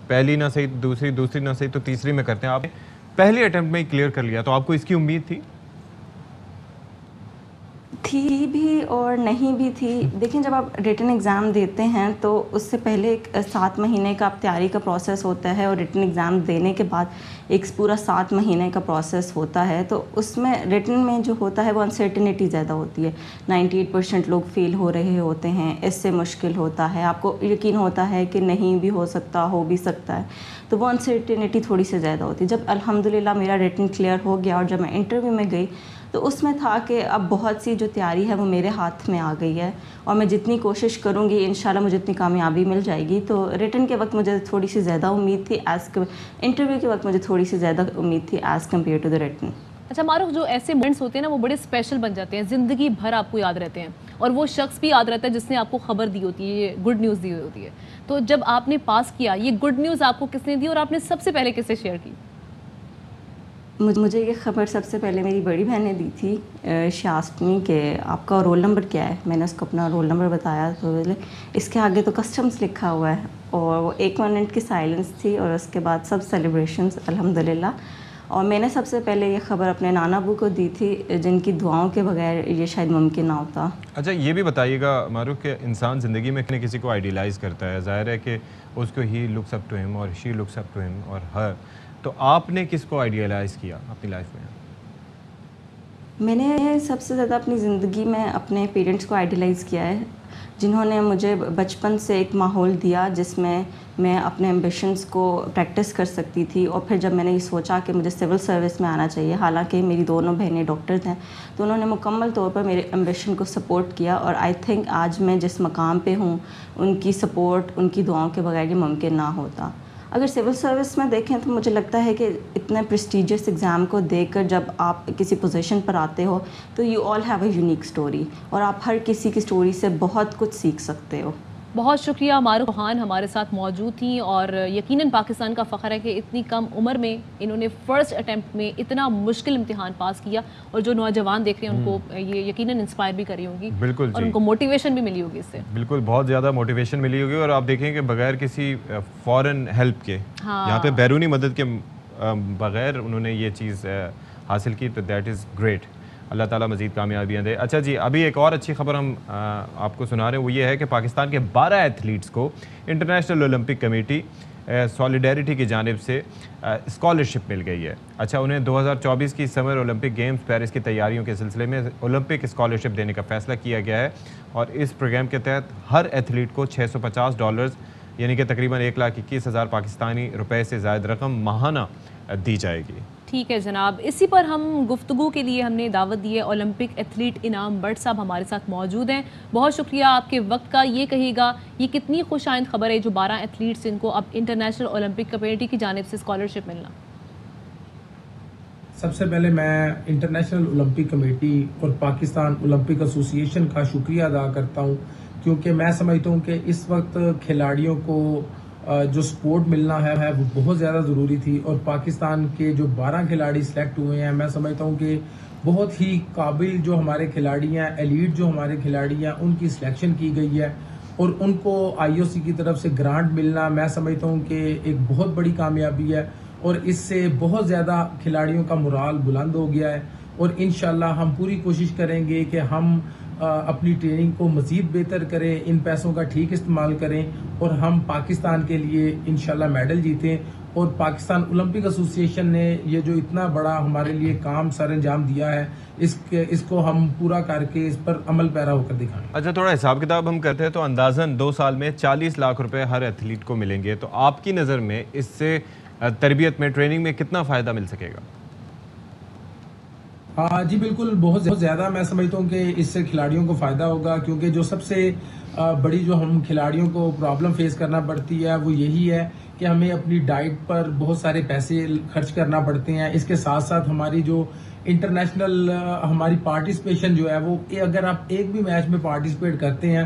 پہلی نہ صحیح, دوسری نہ صحیح, تو تیسری میں کرتے ہیں. آپ پہلی اٹیمپٹ میں ہی کلیئر کر لیا, تو آپ کو اس کی امید تھی؟ تھی بھی اور نہیں بھی تھی. دیکھیں جب آپ ریٹن ایگزام دیتے ہیں تو اس سے پہلے 7 مہینے کا آپ تیاری کا پروسیس ہوتا ہے, اور ریٹن ایگزام دینے کے بعد ایک پورا 7 مہینے کا پروسیس ہوتا ہے. تو اس میں ریٹن میں جو ہوتا ہے وہ انسرٹنٹی زیادہ ہوتی ہے. 98% لوگ فیل ہو رہے ہوتے ہیں, اس سے مشکل ہوتا ہے. آپ کو یقین ہوتا ہے کہ نہیں بھی ہو سکتا, ہو بھی سکتا ہے, تو وہ انسرٹنٹی تھوڑی سی زیادہ ہوتی ہے. جب الحمدللہ میرا ریٹن کلیئر ہو گیا اور جب میں انٹرویو میں گئی تو اس میں تھا کہ اب بہت سی جو تیاری ہے وہ میرے ہاتھ میں آ گئی ہے, اور میں جتنی کوشش کروں گی انشاءاللہ مجھے اتنی کامیابی مل جائے گی. تو ریٹن کے وقت مجھے تھوڑی سی زیادہ امید تھی, انٹرویو کے وقت مجھے تھوڑی سی زیادہ امید تھی as compared to the written. اچھا معروف, جو ایسے مومنٹس ہوتے ہیں نا وہ بڑے اسپیشل بن جاتے ہیں, زندگی بھر آپ کو یاد رہتے ہیں, اور وہ شخص بھی یاد رہتا ہے جس نے آپ کو خبر دی ہوتی ہے, یہ گڈ نیوز دی ہوتی ہے. تو جب آپ نے پاس کیا, یہ گڈ نیوز آپ کو کس نے دی اور آپ نے سب سے پہلے کس سے شیئر کی؟ مجھے یہ خبر سب سے پہلے میری بڑی بہن نے دی تھی, شاستنی, کہ آپ کا رول نمبر کیا ہے. میں نے اس کو اپنا رول نمبر بتایا, تو اس کے آگے تو کسٹمز لکھا ہوا ہے, اور وہ 1 منٹ کی سائلنس تھی, اور اس کے بعد سب سیلیبریشنز الحمدللہ. اور میں نے سب سے پہلے یہ خبر اپنے نانا ابو کو دی تھی, جن کی دعاؤں کے بغیر یہ شاید ممکن نہ ہوتا. اچھا یہ بھی بتائیے گا معروف کہ انسان زندگی میں کسی کو آئیڈیلائز کرتا ہے, ظاہر ہے کہ اس کو ہی لکس اپ ٹو ہم اور شی لکس اپ ٹو ہم اور ہر. تو آپ نے کس کو آئیڈیلائز کیا اپنی لائف میں؟ میں نے سب سے زیادہ اپنی زندگی میں اپنے پیرنٹس کو آئیڈیلائز کیا ہے, جنہوں نے مجھے بچپن سے ایک ماحول دیا جس میں میں اپنے ایمبیشنز کو پریکٹس کر سکتی تھی. اور پھر جب میں نے یہ سوچا کہ مجھے سول سروس میں آنا چاہیے, حالانکہ میری دونوں بہنیں ڈاکٹرز ہیں, تو انہوں نے مکمل طور پر میرے ایمبیشن کو سپورٹ کیا. اور آئی تھنک آج میں جس مقام پہ ہوں ان کی سپورٹ, ان کی دعاؤں کے بغیر یہ ممکن نہ ہوتا. اگر سول سروس میں دیکھیں تو مجھے لگتا ہے کہ اتنے پریسٹیجیس ایگزام کو دیکھ کر جب آپ کسی پوزیشن پر آتے ہو تو you all have a unique story, اور آپ ہر کسی کی اسٹوری سے بہت کچھ سیکھ سکتے ہو. بہت شکریہ. معروف خان ہمارے ساتھ موجود تھیں, اور یقیناً پاکستان کا فخر ہے کہ اتنی کم عمر میں انہوں نے فرسٹ اٹیمپٹ میں اتنا مشکل امتحان پاس کیا, اور جو نوجوان دیکھ رہے ہیں ان کو یہ یقیناً انسپائر بھی کری ہوگی. بالکل, اور ان کو موٹیویشن بھی ملی ہوگی اس سے. بالکل, بہت زیادہ موٹیویشن ملی ہوگی. اور آپ دیکھیں کہ بغیر کسی فورن ہیلپ کے, یہاں پہ بیرونی مدد کے بغیر انہوں نے یہ چیز حاصل کی, تو دیٹ از گریٹ. اللہ تعالیٰ مزید کامیابیاں دے. اچھا جی, ابھی ایک اور اچھی خبر ہم آپ کو سنا رہے ہیں, وہ یہ ہے کہ پاکستان کے 12 ایتھلیٹس کو انٹرنیشنل اولمپک کمیٹی سالیڈیرٹی کی جانب سے اسکالرشپ مل گئی ہے. اچھا, انہیں 2024 کی سمر اولمپک گیمز پیرس کی تیاریوں کے سلسلے میں اولمپک اسکالرشپ دینے کا فیصلہ کیا گیا ہے, اور اس پروگرام کے تحت ہر ایتھلیٹ کو $650 یعنی کہ تقریباً 1,21,000 پاکستانی روپے سے زائد رقم ماہانہ دی جائے گی. ٹھیک ہے جناب, اسی پر ہم گفتگو کے لیے ہم نے دعوت دی ہے اولمپک ایتھلیٹ انعام بٹ صاحب ہمارے ساتھ موجود ہیں. بہت شکریہ آپ کے وقت کا. یہ کہیے گا یہ کتنی خوش آئند خبر ہے جو 12 ایتھلیٹس ان کو اب انٹرنیشنل اولمپک کمیٹی کی جانب سے اسکالرشپ ملنا؟ سب سے پہلے میں انٹرنیشنل اولمپک کمیٹی اور پاکستان اولمپک ایسوسی ایشن کا شکریہ ادا کرتا ہوں, کیونکہ میں سمجھتا ہوں کہ اس وقت کھلاڑیوں کو جو سپورٹ ملنا ہے وہ بہت زیادہ ضروری تھی. اور پاکستان کے جو 12 کھلاڑی سلیکٹ ہوئے ہیں, میں سمجھتا ہوں کہ بہت ہی قابل جو ہمارے کھلاڑی ہیں, ایلیٹ جو ہمارے کھلاڑی ہیں, ان کی سلیکشن کی گئی ہے, اور ان کو آئی او سی کی طرف سے گرانٹ ملنا میں سمجھتا ہوں کہ ایک بہت بڑی کامیابی ہے. اور اس سے بہت زیادہ کھلاڑیوں کا مورال بلند ہو گیا ہے, اور انشاءاللہ ہم پوری کوشش کریں گے کہ ہم اپنی ٹریننگ کو مزید بہتر کریں, ان پیسوں کا ٹھیک استعمال کریں, اور ہم پاکستان کے لیے انشاءاللہ میڈل جیتیں. اور پاکستان اولمپک ایسوسی ایشن نے یہ جو اتنا بڑا ہمارے لیے کام سر انجام دیا ہے, اس کو ہم پورا کر کے اس پر عمل پیرا ہو کر دکھائیں. اچھا, تھوڑا حساب کتاب ہم کرتے ہیں تو اندازاً 2 سال میں 40 لاکھ روپے ہر ایتھلیٹ کو ملیں گے. تو آپ کی نظر میں اس سے تربیت میں, ٹریننگ میں کتنا فائدہ مل سکے گا؟ جی بالکل, بہت زیادہ. میں سمجھتا ہوں کہ اس سے کھلاڑیوں کو فائدہ ہوگا, کیونکہ جو سب سے بڑی جو ہم کھلاڑیوں کو پرابلم فیس کرنا پڑتی ہے وہ یہی ہے کہ ہمیں اپنی ڈائٹ پر بہت سارے پیسے خرچ کرنا پڑتے ہیں. اس کے ساتھ ساتھ ہماری جو انٹرنیشنل ہماری پارٹیسپیشن جو ہے وہ, اگر آپ ایک بھی میچ میں پارٹیسپیٹ کرتے ہیں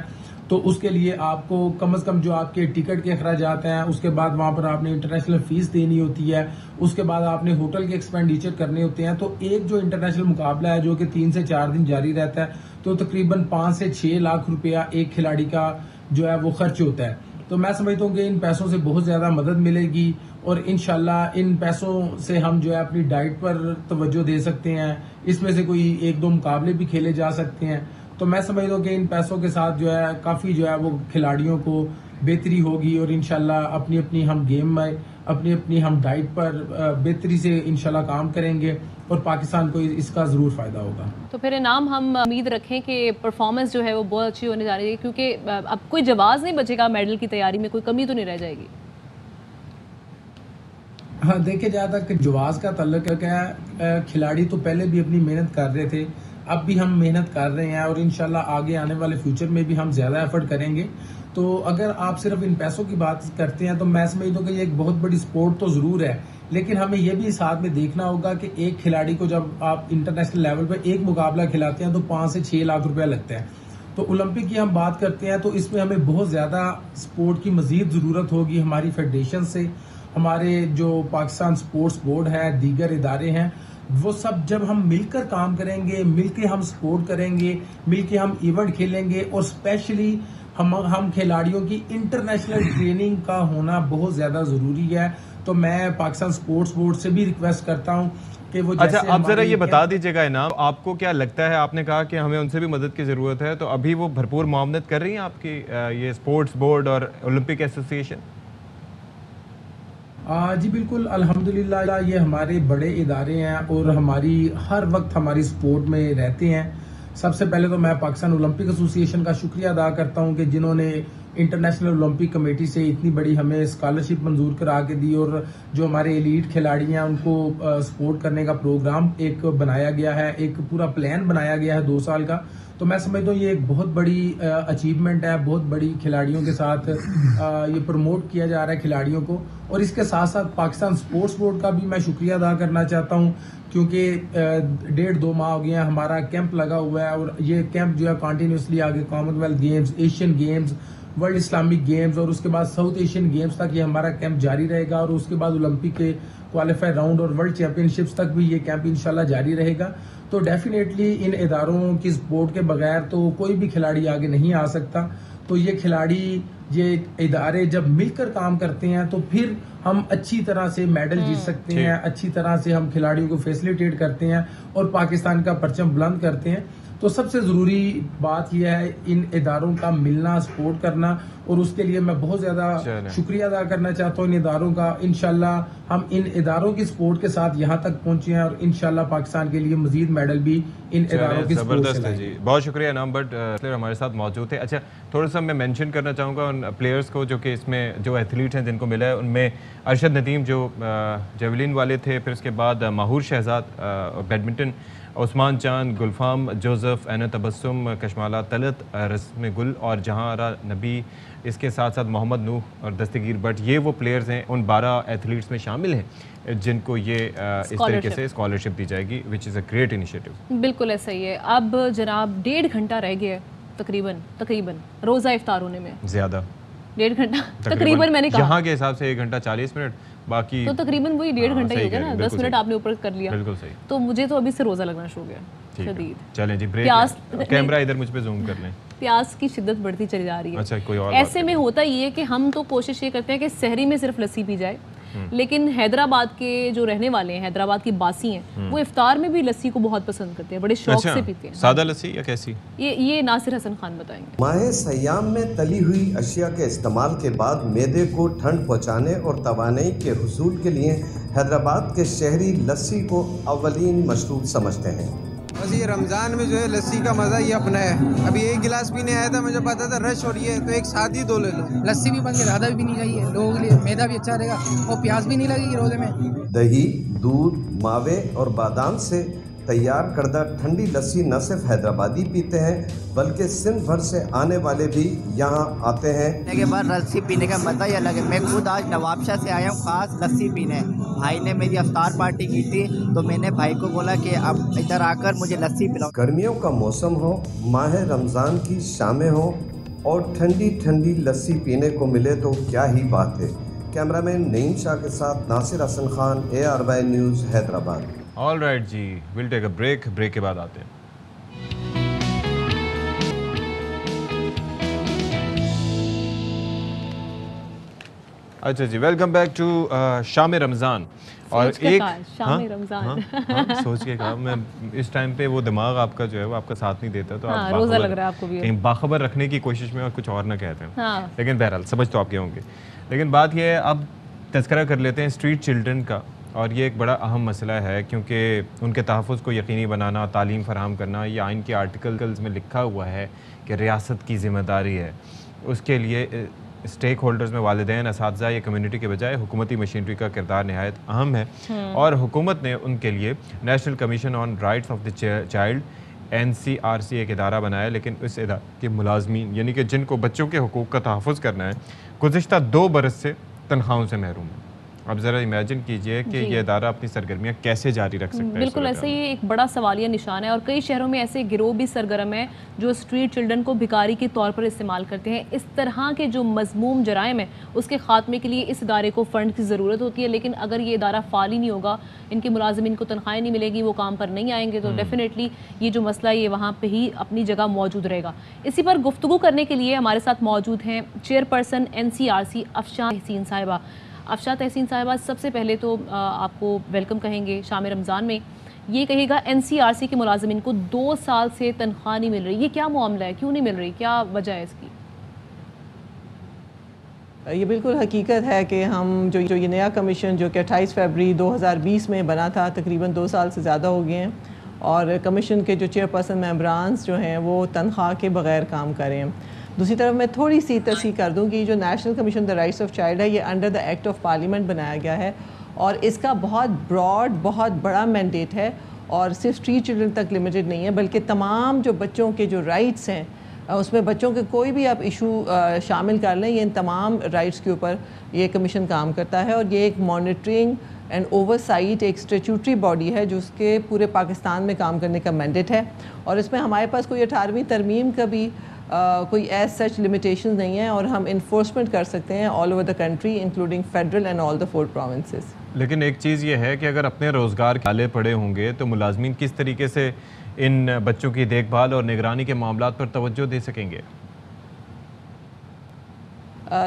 تو اس کے لیے آپ کو کم از کم جو آپ کے ٹکٹ کے اخراجات ہیں, اس کے بعد وہاں پر آپ نے انٹرنیشنل فیس دینی ہوتی ہے, اس کے بعد آپ نے ہوٹل کے ایکسپینڈیچر کرنے ہوتے ہیں. تو ایک جو انٹرنیشنل مقابلہ ہے جو کہ 3 سے 4 دن جاری رہتا ہے, تو تقریباً 5 سے 6 لاکھ روپیہ ایک کھلاڑی کا جو ہے وہ خرچ ہوتا ہے. تو میں سمجھتا ہوں کہ ان پیسوں سے بہت زیادہ مدد ملے گی, اور انشاءاللہ ان پیسوں سے ہم جو ہے اپنی ڈائٹ پر توجہ دے سکتے ہیں. اس میں سے کوئی 1-2 مقابلے بھی کھیلے جا سکتے ہیں. تو میں سمجھتا ہوں کہ ان پیسوں کے ساتھ جو ہے کافی جو ہے وہ کھلاڑیوں کو بہتری ہوگی اور انشاءاللہ اپنی اپنی ہم گیم میں اپنی اپنی ہم ڈائٹ پر بہتری سے انشاءاللہ کام کریں گے اور پاکستان کو اس کا ضرور فائدہ ہوگا. تو پھر انعام ہم امید رکھیں کہ پرفارمنس جو ہے وہ بہت اچھی ہونے جا رہی ہے کیونکہ اب کوئی جواز نہیں بچے گا میڈل کی تیاری میں, کوئی کمی تو نہیں رہ جائے گی. ہاں دیکھے جہاں تک جواز کا تعلق ہے کھلاڑی تو پہلے بھی اپنی محنت کر رہے تھے, اب بھی ہم محنت کر رہے ہیں اور انشاءاللہ آگے آنے والے فیوچر میں بھی ہم زیادہ ایفرٹ کریں گے. تو اگر آپ صرف ان پیسوں کی بات کرتے ہیں تو میں سمجھتا ہوں کہ یہ ایک بہت بڑی سپورٹ تو ضرور ہے, لیکن ہمیں یہ بھی ساتھ میں دیکھنا ہوگا کہ ایک کھلاڑی کو جب آپ انٹرنیشنل لیول پہ ایک مقابلہ کھلاتے ہیں تو 5 سے 6 لاکھ روپیہ لگتا ہے. تو اولمپک کی ہم بات کرتے ہیں تو اس میں ہمیں بہت زیادہ سپورٹ کی مزید ضرورت ہوگی. ہماری فیڈریشن سے, ہمارے جو پاکستان سپورٹس بورڈ ہے, دیگر ادارے ہیں, وہ سب جب ہم مل کر کام کریں گے, مل کے ہم سپورٹ کریں گے, مل کے ہم ایونٹ کھیلیں گے اور اسپیشلی ہم کھلاڑیوں کی انٹرنیشنل ٹریننگ کا ہونا بہت زیادہ ضروری ہے. تو میں پاکستان سپورٹس بورڈ سے بھی ریکویسٹ کرتا ہوں کہ وہ اچھا آپ ذرا یہ بتا دیجیے گا انعام, آپ کو کیا لگتا ہے, آپ نے کہا کہ ہمیں ان سے بھی مدد کی ضرورت ہے, تو ابھی وہ بھرپور معاونت کر رہی ہیں آپ کی یہ سپورٹس بورڈ اور اولمپک ایسوسی ایشن؟ جی بالکل, الحمدللہ یہ ہمارے بڑے ادارے ہیں اور ہماری ہر وقت ہماری سپورٹ میں رہتے ہیں. سب سے پہلے تو میں پاکستان اولمپک ایسوسی ایشن کا شکریہ ادا کرتا ہوں کہ جنہوں نے انٹرنیشنل اولمپک کمیٹی سے اتنی بڑی ہمیں اسکالرشپ منظور کرا کے دی اور جو ہمارے ایلیٹ کھلاڑی ہیں ان کو سپورٹ کرنے کا پروگرام ایک بنایا گیا ہے, ایک پورا پلان بنایا گیا ہے 2 سال کا. تو میں سمجھتا ہوں یہ ایک بہت بڑی اچیومنٹ ہے, بہت بڑی کھلاڑیوں کے ساتھ یہ پروموٹ کیا جا رہا ہے کھلاڑیوں کو. اور اس کے ساتھ ساتھ پاکستان سپورٹس بورڈ کا بھی میں شکریہ ادا کرنا چاہتا ہوں کیونکہ 1.5-2 ماہ ہو گئے ہیں ہمارا کیمپ لگا ہوا ہے اور یہ کیمپ جو ہے کنٹینیوسلی آگے common wealth games, Asian games, world Islamic games اور اس کے بعد ساؤتھ ایشین گیمز تک یہ ہمارا کیمپ جاری رہے گا اور اس کے بعد اولمپک کے کوالیفائی راؤنڈ اور ورلڈ چیمپئن شپس تک بھی یہ کیمپ انشاءاللہ جاری رہے گا. تو ڈیفینیٹلی ان اداروں کی سپورٹ کے بغیر تو کوئی بھی کھلاڑی آگے نہیں آ سکتا. تو یہ کھلاڑی, یہ ادارے جب مل کر کام کرتے ہیں تو پھر ہم اچھی طرح سے میڈل جیت سکتے ہیں, اچھی طرح سے ہم کھلاڑیوں کو فیسلیٹیٹ کرتے ہیں اور پاکستان کا پرچم بلند کرتے ہیں. تو سب سے ضروری بات یہ ہے ان اداروں کا ملنا, سپورٹ کرنا, اور اس کے لیے میں بہت زیادہ شکریہ ادا کرنا چاہتا ہوں ان اداروں کا. انشاءاللہ ہم ان اداروں کی سپورٹ کے ساتھ یہاں تک پہنچے ہیں اور انشاءاللہ پاکستان کے لیے مزید میڈل بھی ان اداروں کی سپورٹ سے لائیں گے. جی بہت شکریہ انعام بٹ ہمارے ساتھ موجود تھے. اچھا تھوڑا سا میں مینشن کرنا چاہوں گا ان پلیئرز کو جو کہ اس میں جو ایتھلیٹ ہیں جن کو ملا ہے, ان میں ارشد ندیم جو جیولین والے تھے, پھر اس کے بعد ماہور شہزاد بیڈمنٹن, عثمان چاند, گلفام جوزف, اینا تبسم, کشمالہ طلعت, رسم گل اور جہاں آرا نبی, اس کے ساتھ ساتھ محمد نوح اور دستگیر بٹ. یہ وہ پلیئرز ہیں ان 12 ایتھلیٹس میں شامل ہیں جن کو یہ اس طریقے سے اسکالرشپ دی جائے گی, وچ از اے گریٹ انیشیٹو. بالکل ایسا ہی ہے. اب جناب 1.5 گھنٹہ رہ گیا ہے تقریباً روزہ افطار ہونے میں. زیادہ 1.5 گھنٹہ تقریباً, میں نے کہا یہاں کے حساب سے 1 گھنٹہ 40 منٹ, باقی تو تقریباً وہی 1.5 گھنٹہ ہی ہو گیا نا, 10 منٹ آپ نے اوپر کر لیا. بالکل صحیح. تو مجھے تو ابھی سے روزہ لگنا شروع ہو گیا شدید. چلیں جی بریک, کیمرہ ادھر مجھ پہ زوم کر لیں. پیاس کی شدت بڑھتی چلی جا رہی ہے. اچھا کوئی اور ایسے میں ہوتا یہ ہے کہ ہم تو کوشش یہ کرتے ہیں کہ سحری میں صرف لسی پی جائے, لیکن حیدرآباد کے جو رہنے والے ہیں, حیدرآباد کی باسی ہیں, وہ افطار میں بھی لسی کو بہت پسند کرتے ہیں, بڑے شوق سے پیتے ہیں. سادہ لسی یا کیسی؟ یہ ناصر حسن خان بتائیں گے. ماہ سیام میں تلی ہوئی اشیاء کے استعمال کے بعد معدے کو ٹھنڈ پہنچانے اور توانائی کے حصول کے لیے حیدرآباد کے شہری لسی کو اولین مشروب سمجھتے ہیں. بس یہ رمضان میں جو ہے لسی کا مزہ یہ اپنا ہے. ابھی ایک گلاس پینے آیا تھا, مجھے پتا تھا رش ہو رہی ہے تو ایک ساتھ ہی 2 لے لو. لسی بھی بن کے زیادہ بھی نہیں چاہیے لوگوں کے لیے, میدا بھی اچھا رہے گا اور پیاز بھی نہیں لگے گی روزے میں. دہی, دودھ, ماوے اور بادام سے تیار کردہ ٹھنڈی لسی نہ صرف حیدرآبادی پیتے ہیں بلکہ سندھ بھر سے آنے والے بھی یہاں آتے ہیں. کے بعد لسی پینے کا مزہ ہی الگ ہے. میں خود آج نواب شاہ سے آیا ہوں خاص لسی پینے. بھائی نے میری افطار پارٹی کی تھی تو میں نے بھائی کو بولا کہ اب ادھر آ کر مجھے لسی پلاؤ. گرمیوں کا موسم ہو, ماہ رمضان کی شامیں ہوں اور ٹھنڈی ٹھنڈی لسی پینے کو ملے تو کیا ہی بات ہے. کیمرہ مین نعیم شاہ کے ساتھ Nasir Hassan Khan, ARY news, Hyderabad. All right جی, well take a break. Break کے بعد آتے ہیں. اچھا جی، ویلکم بیک ٹو شام رمضان. اور ایک شام رمضان سوچ کے کہا میں اس ٹائم پہ وہ دماغ آپ کا جو ہے وہ آپ کا ساتھ نہیں دیتا، تو آپ روزہ لگ رہا ہے آپ کو بھی، کہیں باخبر رکھنے کی کوشش میں اور کچھ اور نہ کہتے ہیں. لیکن بہرحال سمجھ تو آپ کے ہوں گے. لیکن بات یہ ہے، اب تذکرہ کر لیتے ہیں اسٹریٹ چلڈرن کا، اور یہ ایک بڑا اہم مسئلہ ہے کیونکہ ان کے تحفظ کو یقینی بنانا، تعلیم فراہم کرنا، یہ آئین کے آرٹیکلز میں لکھا ہوا ہے کہ ریاست کی ذمہ داری ہے. اس کے لیے اسٹیک ہولڈرز میں والدین، اساتذہ یا کمیونٹی کے بجائے حکومتی مشینری کا کردار نہایت اہم ہے. اور حکومت نے ان کے لیے national commission on rights of the child NCRC ایک ادارہ بنایا، لیکن اس ادارے کے ملازمین یعنی کہ جن کو بچوں کے حقوق کا تحفظ کرنا ہے گزشتہ 2 برس سے تنخواہوں سے محروم ہیں. اب ذرا امیجن کیجئے کہ یہ ادارہ اپنی سرگرمیاں کیسے جاری رکھ سکتا ہے. بالکل ایسے ہی ایک بڑا سوالیہ نشان ہے، اور کئی شہروں میں ایسے گروہ بھی سرگرم ہیں جو اسٹریٹ چلڈرن کو بھکاری کے طور پر استعمال کرتے ہیں. اس طرح کے جو مذموم جرائم ہیں اس کے خاتمے کے لیے اس ادارے کو فنڈ کی ضرورت ہوتی ہے. لیکن اگر یہ ادارہ فعال ہی نہیں ہوگا، ان کے ملازمین کو تنخواہیں نہیں ملے گی، وہ کام پر نہیں آئیں گے، تو ڈیفینیٹلی یہ جو مسئلہ ہے یہ وہاں پہ ہی اپنی جگہ موجود رہے گا. اسی پر گفتگو کرنے کے لیے ہمارے ساتھ موجود ہیں چیئرپرسن NCRC افشاں تحسین صاحبہ. افشاں تحسین صاحبہ، سب سے پہلے تو آپ کو ویلکم کہیں گے شام رمضان میں. یہ کہے گا NCRC کے ملازمین کو 2 سال سے تنخواہ نہیں مل رہی، یہ کیا معاملہ ہے، کیوں نہیں مل رہی، کیا وجہ ہے اس کی؟ یہ بالکل حقیقت ہے کہ ہم جو یہ نیا کمیشن جو کہ 28 فروری 2020 میں بنا تھا، تقریباً 2 سال سے زیادہ ہو گئے ہیں، اور کمیشن کے جو چیئرپرسن ممبرانز جو ہیں وہ تنخواہ کے بغیر کام کر رہے ہیں. دوسری طرف میں تھوڑی سی تصحیح کر دوں کہ جو national commission the rights of child ہے، یہ under the act of parliament بنایا گیا ہے، اور اس کا بہت براڈ، بہت بڑا مینڈیٹ ہے، اور صرف اسٹریٹ چلڈرن تک لمیٹڈ نہیں ہے، بلکہ تمام جو بچوں کے جو رائٹس ہیں اس میں بچوں کے کوئی بھی آپ ایشو شامل کر لیں، یہ ان تمام رائٹس کے اوپر یہ کمیشن کام کرتا ہے. اور یہ ایک مانیٹرنگ اینڈ اوور سائٹ ایک اسٹیچوٹری باڈی ہے جو اس کے پورے پاکستان میں کام کرنے کا مینڈیٹ ہے. اور اس میں ہمارے پاس کوئی 18ویں ترمیم کا بھی کوئی ایز سچ لمیٹیشنز نہیں ہیں، اور ہم انفورسمنٹ کر سکتے ہیں all over the country including federal and all the 4 provinces. لیکن ایک چیز یہ ہے کہ اگر اپنے روزگار کے آلے پڑے ہوں گے تو ملازمین کس طریقے سے ان بچوں کی دیکھ بھال اور نگرانی کے معاملات پر توجہ دے سکیں گے؟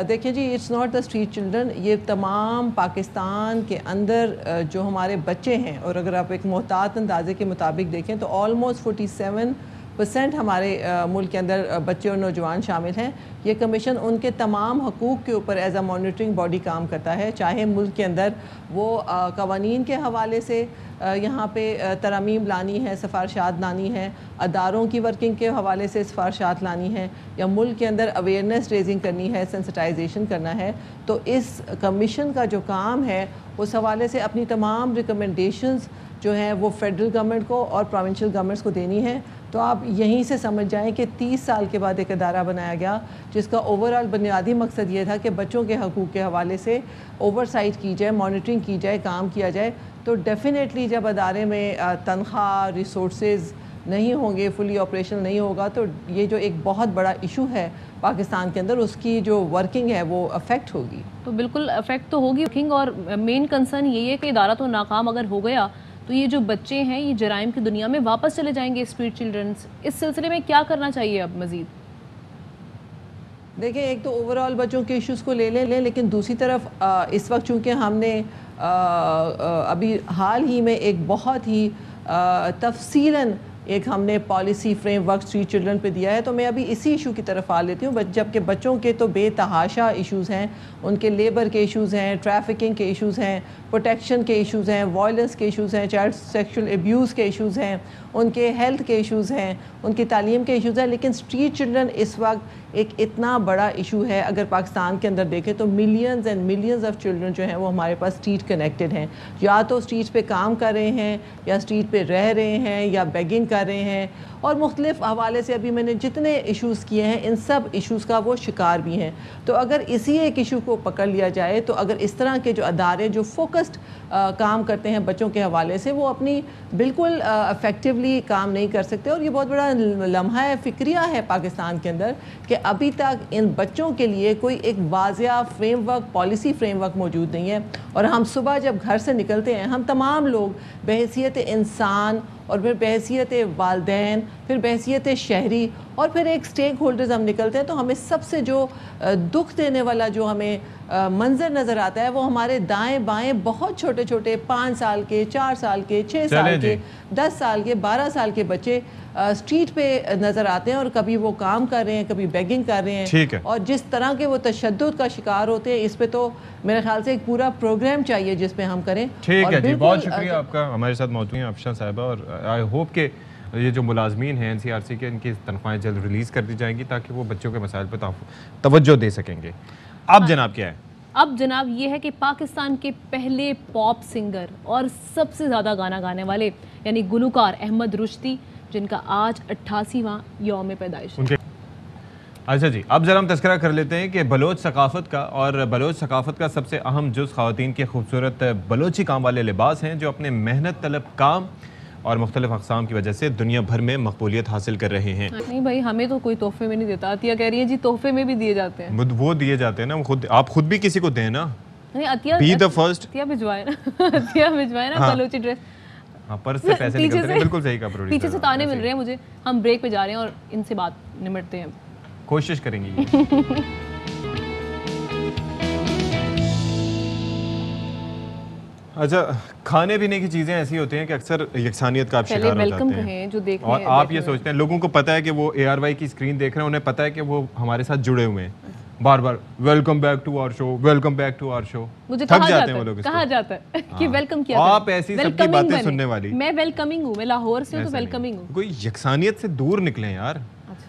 دیکھیں جی، it's not the street children, یہ تمام پاکستان کے اندر جو ہمارے بچے ہیں، اور اگر آپ ایک محتاط اندازے کے مطابق دیکھیں تو آلموسٹ 47% ہمارے ملک کے اندر بچے اور نوجوان شامل ہیں. یہ کمیشن ان کے تمام حقوق کے اوپر ایز اے مانیٹرنگ باڈی کام کرتا ہے، چاہے ملک کے اندر وہ قوانین کے حوالے سے یہاں پہ ترامیم لانی ہے، سفارشات لانی ہے، اداروں کی ورکنگ کے حوالے سے سفارشات لانی ہے، یا ملک کے اندر اویئرنیس ریزنگ کرنی ہے، سینسٹائزیشن کرنا ہے. تو اس کمیشن کا جو کام ہے اس حوالے سے اپنی تمام ریکمنڈیشنز جو ہیں وہ فیڈرل گورنمنٹ کو اور پروونشل گورنمنٹس کو دینی ہے. تو آپ یہیں سے سمجھ جائیں کہ 30 سال کے بعد ایک ادارہ بنایا گیا جس کا اوورآل بنیادی مقصد یہ تھا کہ بچوں کے حقوق کے حوالے سے اوور سائٹ کی جائے، مانیٹرنگ کی جائے، کام کیا جائے. تو ڈیفینیٹلی جب ادارے میں تنخواہ، ریسورسز نہیں ہوں گے، فلی آپریشنل نہیں ہوگا، تو یہ جو ایک بہت بڑا ایشو ہے پاکستان کے اندر، اس کی جو ورکنگ ہے وہ افیکٹ ہوگی. تو بالکل افیکٹ تو ہوگی ورکنگ، اور مین کنسرن یہ ہے کہ ادارہ تو ناکام اگر ہو گیا تو یہ جو بچے ہیں یہ جرائم کی دنیا میں واپس چلے جائیں گے اسٹریٹ چلڈرنس. اس سلسلے میں کیا کرنا چاہیے اب مزید؟ دیکھیں، ایک تو اوورآل بچوں کے ایشوز کو لے لیں، لیکن دوسری طرف اس وقت چونکہ ہم نے ابھی حال ہی میں ایک بہت ہی تفصیلاً ایک ہم نے policy framework street children پہ دیا ہے، تو میں ابھی اسی ایشو کی طرف آ لیتی ہوں. جبکہ بچوں کے تو بے تحاشا ایشوز ہیں، ان کے لیبر کے ایشوز ہیں، ٹریفکنگ کے ایشوز ہیں، پروٹیکشن کے ایشوز ہیں، وائلنس کے ایشوز ہیں، چائلڈ سیکشل ایبیوز کے ایشوز ہیں، ان کے ہیلتھ کے ایشوز ہیں، ان کی تعلیم کے ایشوز ہیں. لیکن اسٹریٹ چلڈرن اس وقت ایک اتنا بڑا ایشو ہے. اگر پاکستان کے اندر دیکھیں تو millions and millions of children جو ہیں وہ ہمارے پاس اسٹریٹ کنیکٹڈ ہیں، یا تو اسٹریٹ پہ کام کر رہے ہیں، یا اسٹریٹ پہ رہ رہے ہیں، یا بیگنگ کر رہے ہیں، اور مختلف حوالے سے ابھی میں نے جتنے ایشوز کیے ہیں ان سب ایشوز کا وہ شکار بھی ہیں. تو اگر اسی ایک ایشو کو پکڑ لیا جائے تو اگر اس طرح کے جو ادارے جو فوکسڈ کام کرتے ہیں بچوں کے حوالے سے، وہ اپنی بالکل افیکٹولی کام نہیں کر سکتے. اور یہ بہت بڑا لمحہ فکریہ ہے پاکستان کے اندر کہ ابھی تک ان بچوں کے لیے کوئی ایک واضح frame work, policy frame work موجود نہیں ہے. اور ہم صبح جب گھر سے نکلتے ہیں، ہم تمام لوگ بحیثیت انسان اور پھر بحیثیت والدین، پھر بحیثیت شہری، اور پھر ایک سٹیک ہولڈرز ہم نکلتے ہیں، تو ہمیں سب سے جو دکھ دینے والا جو ہمیں منظر نظر آتا ہے وہ ہمارے دائیں بائیں بہت چھوٹے چھوٹے 5 سال کے، 4 سال کے، 6 سال کے، 10 سال کے، 12 سال کے بچے اسٹریٹ پہ نظر آتے ہیں، اور کبھی وہ کام کر رہے ہیں، کبھی بیگنگ کر رہے ہیں، اور جس طرح کے وہ تشدد کا شکار ہوتے ہیں، اس پہ تو میرے خیال سے ایک پورا پروگرام چاہیے جس پہ ہم کریں. ٹھیک ہے جی، بہت شکریہ آپ کا ہمارے ساتھ موجود ہیں افشاں صاحبہ، اور آئی ہوپ کہ یہ جو ملازمین ہیں NCRC کے، ان کی تنخواہیں جلد ریلیز کر دی جائیں گی تاکہ وہ بچوں کے مسائل پہ توجہ دے سکیں گے. اب جناب کیا ہے؟ اب جناب یہ ہے کہ پاکستان کے پہلے پاپ سنگر اور سب سے زیادہ گانا گانے والے یعنی گلوکار احمد رشدی، جن کا آج 88واں یوم پیدائش ہے. اچھا جی، اب ذرا ہم تذکرہ کر لیتے ہیں کہ بلوچ ثقافت کا، اور بلوچ ثقافت کا سب سے اہم جز خواتین کے خوبصورت بلوچی کام والے لباس ہیں، جو اپنے محنت طلب کام اور مختلف اقسام کی وجہ سے دنیا بھر میں مقبولیت حاصل کر رہے ہیں. نہیں بھائی، ہمیں تو کوئی تحفے میں نہیں دیتا. عطیہ کہہ رہی ہے جی تحفے میں بھی دیے جاتے ہیں. وہ دیے جاتے ہیں نا، آپ خود بھی کسی کو دیں نا. نہیں عطیہ بھجوائے نا بلوچی ڈریس. پرس سے پیسے نکلتے ہیں. بالکل صحیح کہا پروڈیوسر. پیچھے سے تانے مل رہے ہیں مجھے. ہم بریک پہ جا رہے ہیں اور ان سے بات نمٹتے ہیں. کوشش کریں گے. اچھا، کھانے پینے کی چیزیں ایسی ہوتی ہیں کہ اکثر یکسانیت کا آپ شکار ہو جاتے ہیں، اور آپ یہ سوچتے ہیں، لوگوں کو پتہ ہے کہ وہ ARY کی اسکرین دیکھ رہے ہیں، انہیں پتہ ہے کہ وہ ہمارے ساتھ جڑے ہوئے ہیں، بار بار welcome back to our show, welcome back to our show. تھک جاتے ہیں وہ لوگ. کہا جاتا ہے کہ ویلکم کیا، آپ ایسی سب کی باتیں سننے والی. میں ویلکمنگ ہوں، میں لاہور سے ہوں تو ویلکمنگ ہوں. کوئی یکسانیت سے دور نکلیں یار.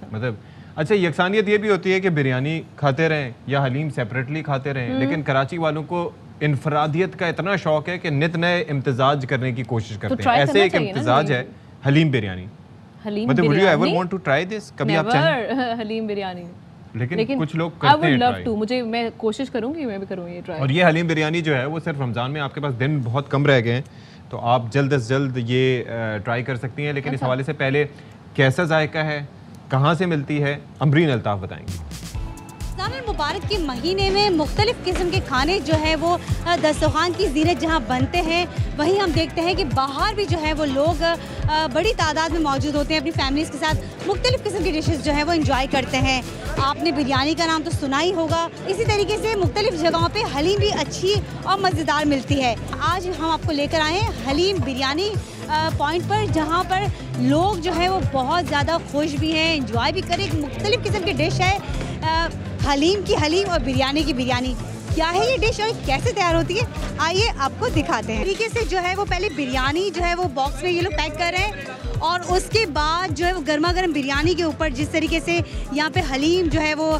مطلب اچھا، یکسانیت یہ بھی ہوتی ہے کہ بریانی کھاتے رہیں یا حلیم سیپریٹلی کھاتے رہیں، لیکن کراچی والوں کو انفرادیت کا اتنا شوق ہے کہ نت نئے امتزاج کرنے کی کوشش کرتے ہیں. ایسے ایک امتزاج ہے حلیم بریانی. مطلب would you ever want to try this؟ کبھی آپ چاہیں حلیم بریانی؟ لیکن کچھ لوگ کرتے ہیں ٹرائی. میں کوشش کروں گی، میں بھی کروں یہ ٹرائی. اور یہ حلیم بریانی جو ہے وہ صرف رمضان میں، آپ کے پاس دن بہت کم رہ گئے ہیں، تو آپ جلد از جلد یہ ٹرائی کر سکتی ہیں. لیکن اس حوالے سے پہلے کیسا ذائقہ ہے، کہاں سے ملتی ہے، امبرین الطاف بتائیں گے. رمضان المبارک کے مہینے میں مختلف قسم کے کھانے جو ہے وہ دسترخوان کی زینت جہاں بنتے ہیں، وہیں ہم دیکھتے ہیں کہ باہر بھی جو ہے وہ لوگ بڑی تعداد میں موجود ہوتے ہیں، اپنی فیملیز کے ساتھ مختلف قسم کی ڈشز جو ہے وہ انجوائے کرتے ہیں. آپ نے بریانی کا نام تو سنا ہی ہوگا. اسی طریقے سے مختلف جگہوں پہ حلیم بھی اچھی اور مزیدار ملتی ہے. آج ہم آپ کو لے کر آئے ہیں حلیم بریانی پوائنٹ پر، جہاں پر لوگ جو ہے وہ بہت زیادہ خوش بھی ہیں، انجوائے بھی کریں. ایک مختلف قسم کی ڈش ہے حلیم کی حلیم اور بریانی کی بریانی. کیا ہے یہ ڈش اور کیسے تیار ہوتی ہے، آئیے آپ کو دکھاتے ہیں. طریقے سے جو ہے وہ پہلے بریانی جو ہے وہ باکس میں یہ لوگ پیک کر رہے ہیں، اور اس کے بعد جو ہے وہ گرما گرم بریانی کے اوپر جس طریقے سے یہاں پہ حلیم جو ہے وہ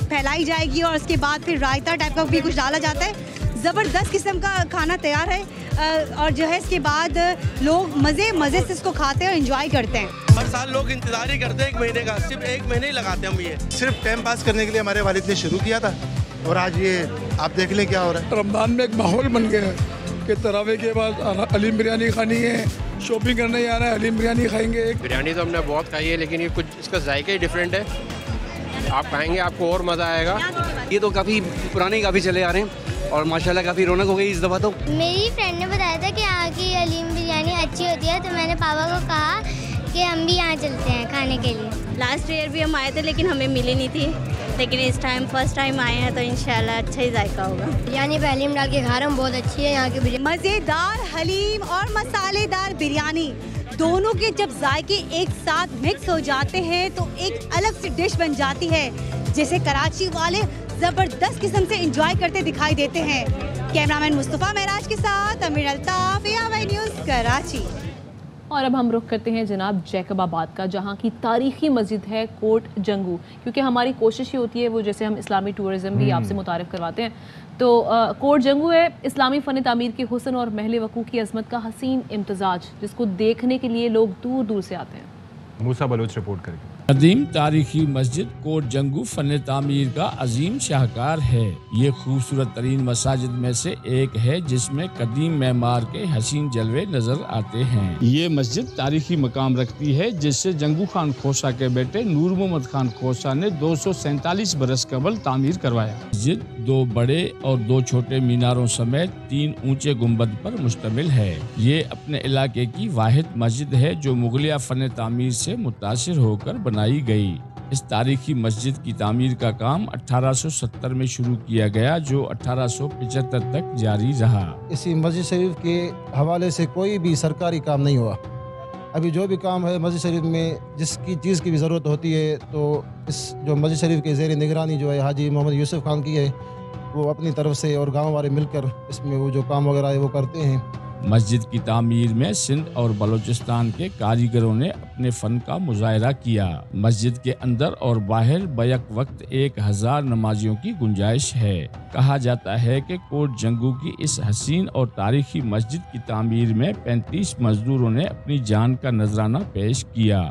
پھیلائی جائے گی، اور اس کے بعد پھر رائتا ٹائپ کا بھی کچھ ڈالا جاتا ہے. زبردست قسم کا کھانا تیار ہے، اور جو ہے اس کے بعد لوگ مزے سے اس کو کھاتے ہیں اور انجوائے کرتے ہیں. ہر سال لوگ انتظار ہی کرتے ہیں 1 مہینے کا، صرف 1 مہینے ہی لگاتے ہیں ہم. یہ صرف ٹائم پاس کرنے کے لیے ہمارے والد نے شروع کیا تھا، اور آج یہ آپ دیکھ لیں کیا ہو رہا ہے. رمضان میں ایک ماحول بن گیا ہے کہ تراویح کے بعد حلیم بریانی کھانی ہے، شاپنگ کرنے ہی آنا ہے، حلیم بریانی کھائیں گے. بریانی تو ہم نے بہت کھائی ہے، لیکن یہ کچھ اس کا ذائقہ ہی ڈفرینٹ ہے. آپ کھائیں گے آپ کو اور مزہ آئے گا. یہ تو کافی پرانے کافی چلے آ رہے ہیں، اور ماشاءاللہ کافی رونق ہو گئی اس دفعہ. تو میری فرینڈ نے بتایا تھا کہ یہاں کی حلیم بریانی اچھی ہوتی ہے، تو میں نے پاپا کو کہا کہ ہم بھی یہاں چلتے ہیں کھانے کے لیے. لاسٹ ایئر بھی ہم آئے تھے لیکن ہمیں ملی نہیں تھی، لیکن اس ٹائم فرسٹ ٹائم آئے ہیں تو انشاءاللہ اچھا ہی ذائقہ ہوگا. بریانی پہ حلیم ڈال کے کھا رہے ہیں، بہت اچھی ہے یہاں کی بریانی. مزیدار حلیم اور مسالے دار بریانی دونوں کے جب ذائقے ایک ساتھ مکس ہو جاتے ہیں تو ایک الگ سی ڈش بن جاتی ہے، جسے کراچی والے زبردست قسم سے انجوائے کرتے دکھائی دیتے ہیں. کیمرامین مصطفیٰ معراج کے ساتھ امیر الطاف، ARY نیوز کراچی. اور اب ہم رخ کرتے ہیں جناب جیکب آباد کا، جہاں کی تاریخی مسجد ہے کوٹ جنگو. کیونکہ ہماری کوشش ہی ہوتی ہے وہ جیسے ہم اسلامی ٹورزم بھی آپ سے متعارف کرواتے ہیں، تو کوٹ جنگو ہے اسلامی فن تعمیر کے حسن اور محل وقوع کی عظمت کا حسین امتزاج، جس کو دیکھنے کے لیے لوگ دور دور سے آتے ہیں. موسیٰ بلوچ رپورٹ کریں. قدیم تاریخی مسجد کوٹ جنگو فن تعمیر کا عظیم شاہکار ہے. یہ خوبصورت ترین مساجد میں سے ایک ہے جس میں قدیم معمار کے حسین جلوے نظر آتے ہیں. یہ مسجد تاریخی مقام رکھتی ہے جس سے جنگو خان کھوسا کے بیٹے نور محمد خان کھوسا نے 247 برس قبل تعمیر کروایا. مسجد 2 بڑے اور 2 چھوٹے میناروں سمیت 3 اونچے گنبد پر مشتمل ہے. یہ اپنے علاقے کی واحد مسجد ہے جو مغلیہ فن تعمیر سے متاثر ہو کر بنائی گئی. اس تاریخی مسجد کی تعمیر کا کام 1870 میں شروع کیا گیا جو 1875 تک جاری رہا. اسی مسجد شریف کے حوالے سے کوئی بھی سرکاری کام نہیں ہوا. ابھی جو بھی کام ہے مسجد شریف میں جس کی چیز کی بھی ضرورت ہوتی ہے تو اس جو مسجد شریف کے زیر نگرانی جو ہے حاجی محمد یوسف خان کی ہے وہ اپنی طرف سے اور گاؤں والے مل کر اس میں وہ جو کام وغیرہ ہے وہ کرتے ہیں. مسجد کی تعمیر میں سندھ اور بلوچستان کے کاریگروں نے اپنے فن کا مظاہرہ کیا. مسجد کے اندر اور باہر بیک وقت 1000 نمازیوں کی گنجائش ہے. کہا جاتا ہے کہ کوٹ جنگو کی اس حسین اور تاریخی مسجد کی تعمیر میں 35 مزدوروں نے اپنی جان کا نذرانہ پیش کیا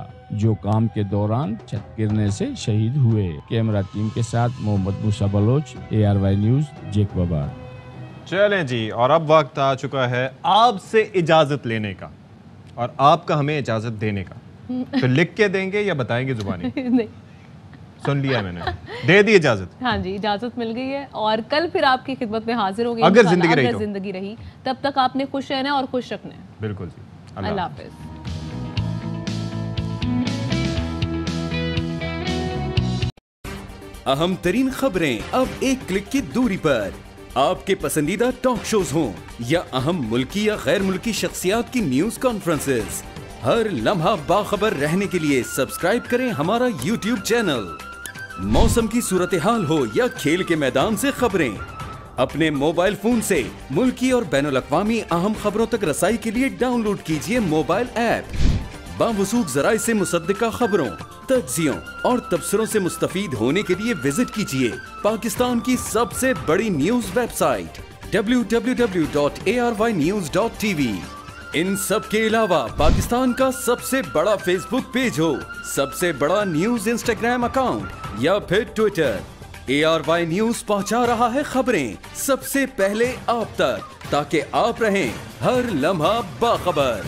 جو کام کے دوران چھت گرنے سے شہید ہوئے. کیمرہ ٹیم کے ساتھ محمد موسیٰ بلوچ، ARY نیوز، جیکب آباد. چلیں جی، اور اب وقت آ چکا ہے آپ سے اجازت لینے کا اور آپ کا ہمیں اجازت دینے کا. تو لکھ کے دیں گے یا بتائیں گے زبانی؟ نہیں، سن لیا میں نے، دے دی اجازت. ہاں جی، اجازت مل گئی ہے اور کل پھر آپ کی خدمت میں حاضر ہوں گے اگر زندگی رہی. تب تک آپ نے خوش رہنا اور خوش رکھنا ہے. بالکل جی، اللہ حافظ. اہم ترین خبریں اب ایک کلک کی دوری پر. آپ کے پسندیدہ ٹاک شوز ہوں یا اہم ملکی یا غیر ملکی شخصیات کی نیوز کانفرنسز، ہر لمحہ باخبر رہنے کے لیے سبسکرائب کریں ہمارا YouTube چینل. موسم کی صورتحال ہو یا کھیل کے میدان سے خبریں، اپنے موبائل فون سے ملکی اور بین الاقوامی اہم خبروں تک رسائی کے لیے ڈاؤن لوڈ کیجیے موبائل ایپ. باوثوق ذرائع سے مصدقہ خبروں، تجزیوں اور تبصروں سے مستفید ہونے کے لیے وزٹ کیجیے پاکستان کی سب سے بڑی نیوز ویب سائٹ www.arynews.tv. ان سب کے علاوہ پاکستان کا سب سے بڑا فیس بک پیج ہو، سب سے بڑا نیوز انسٹاگرام اکاؤنٹ یا پھر ٹویٹر، ARY نیوز پہنچا رہا ہے خبریں سب سے پہلے آپ تک تاکہ آپ رہیں ہر لمحہ باخبر.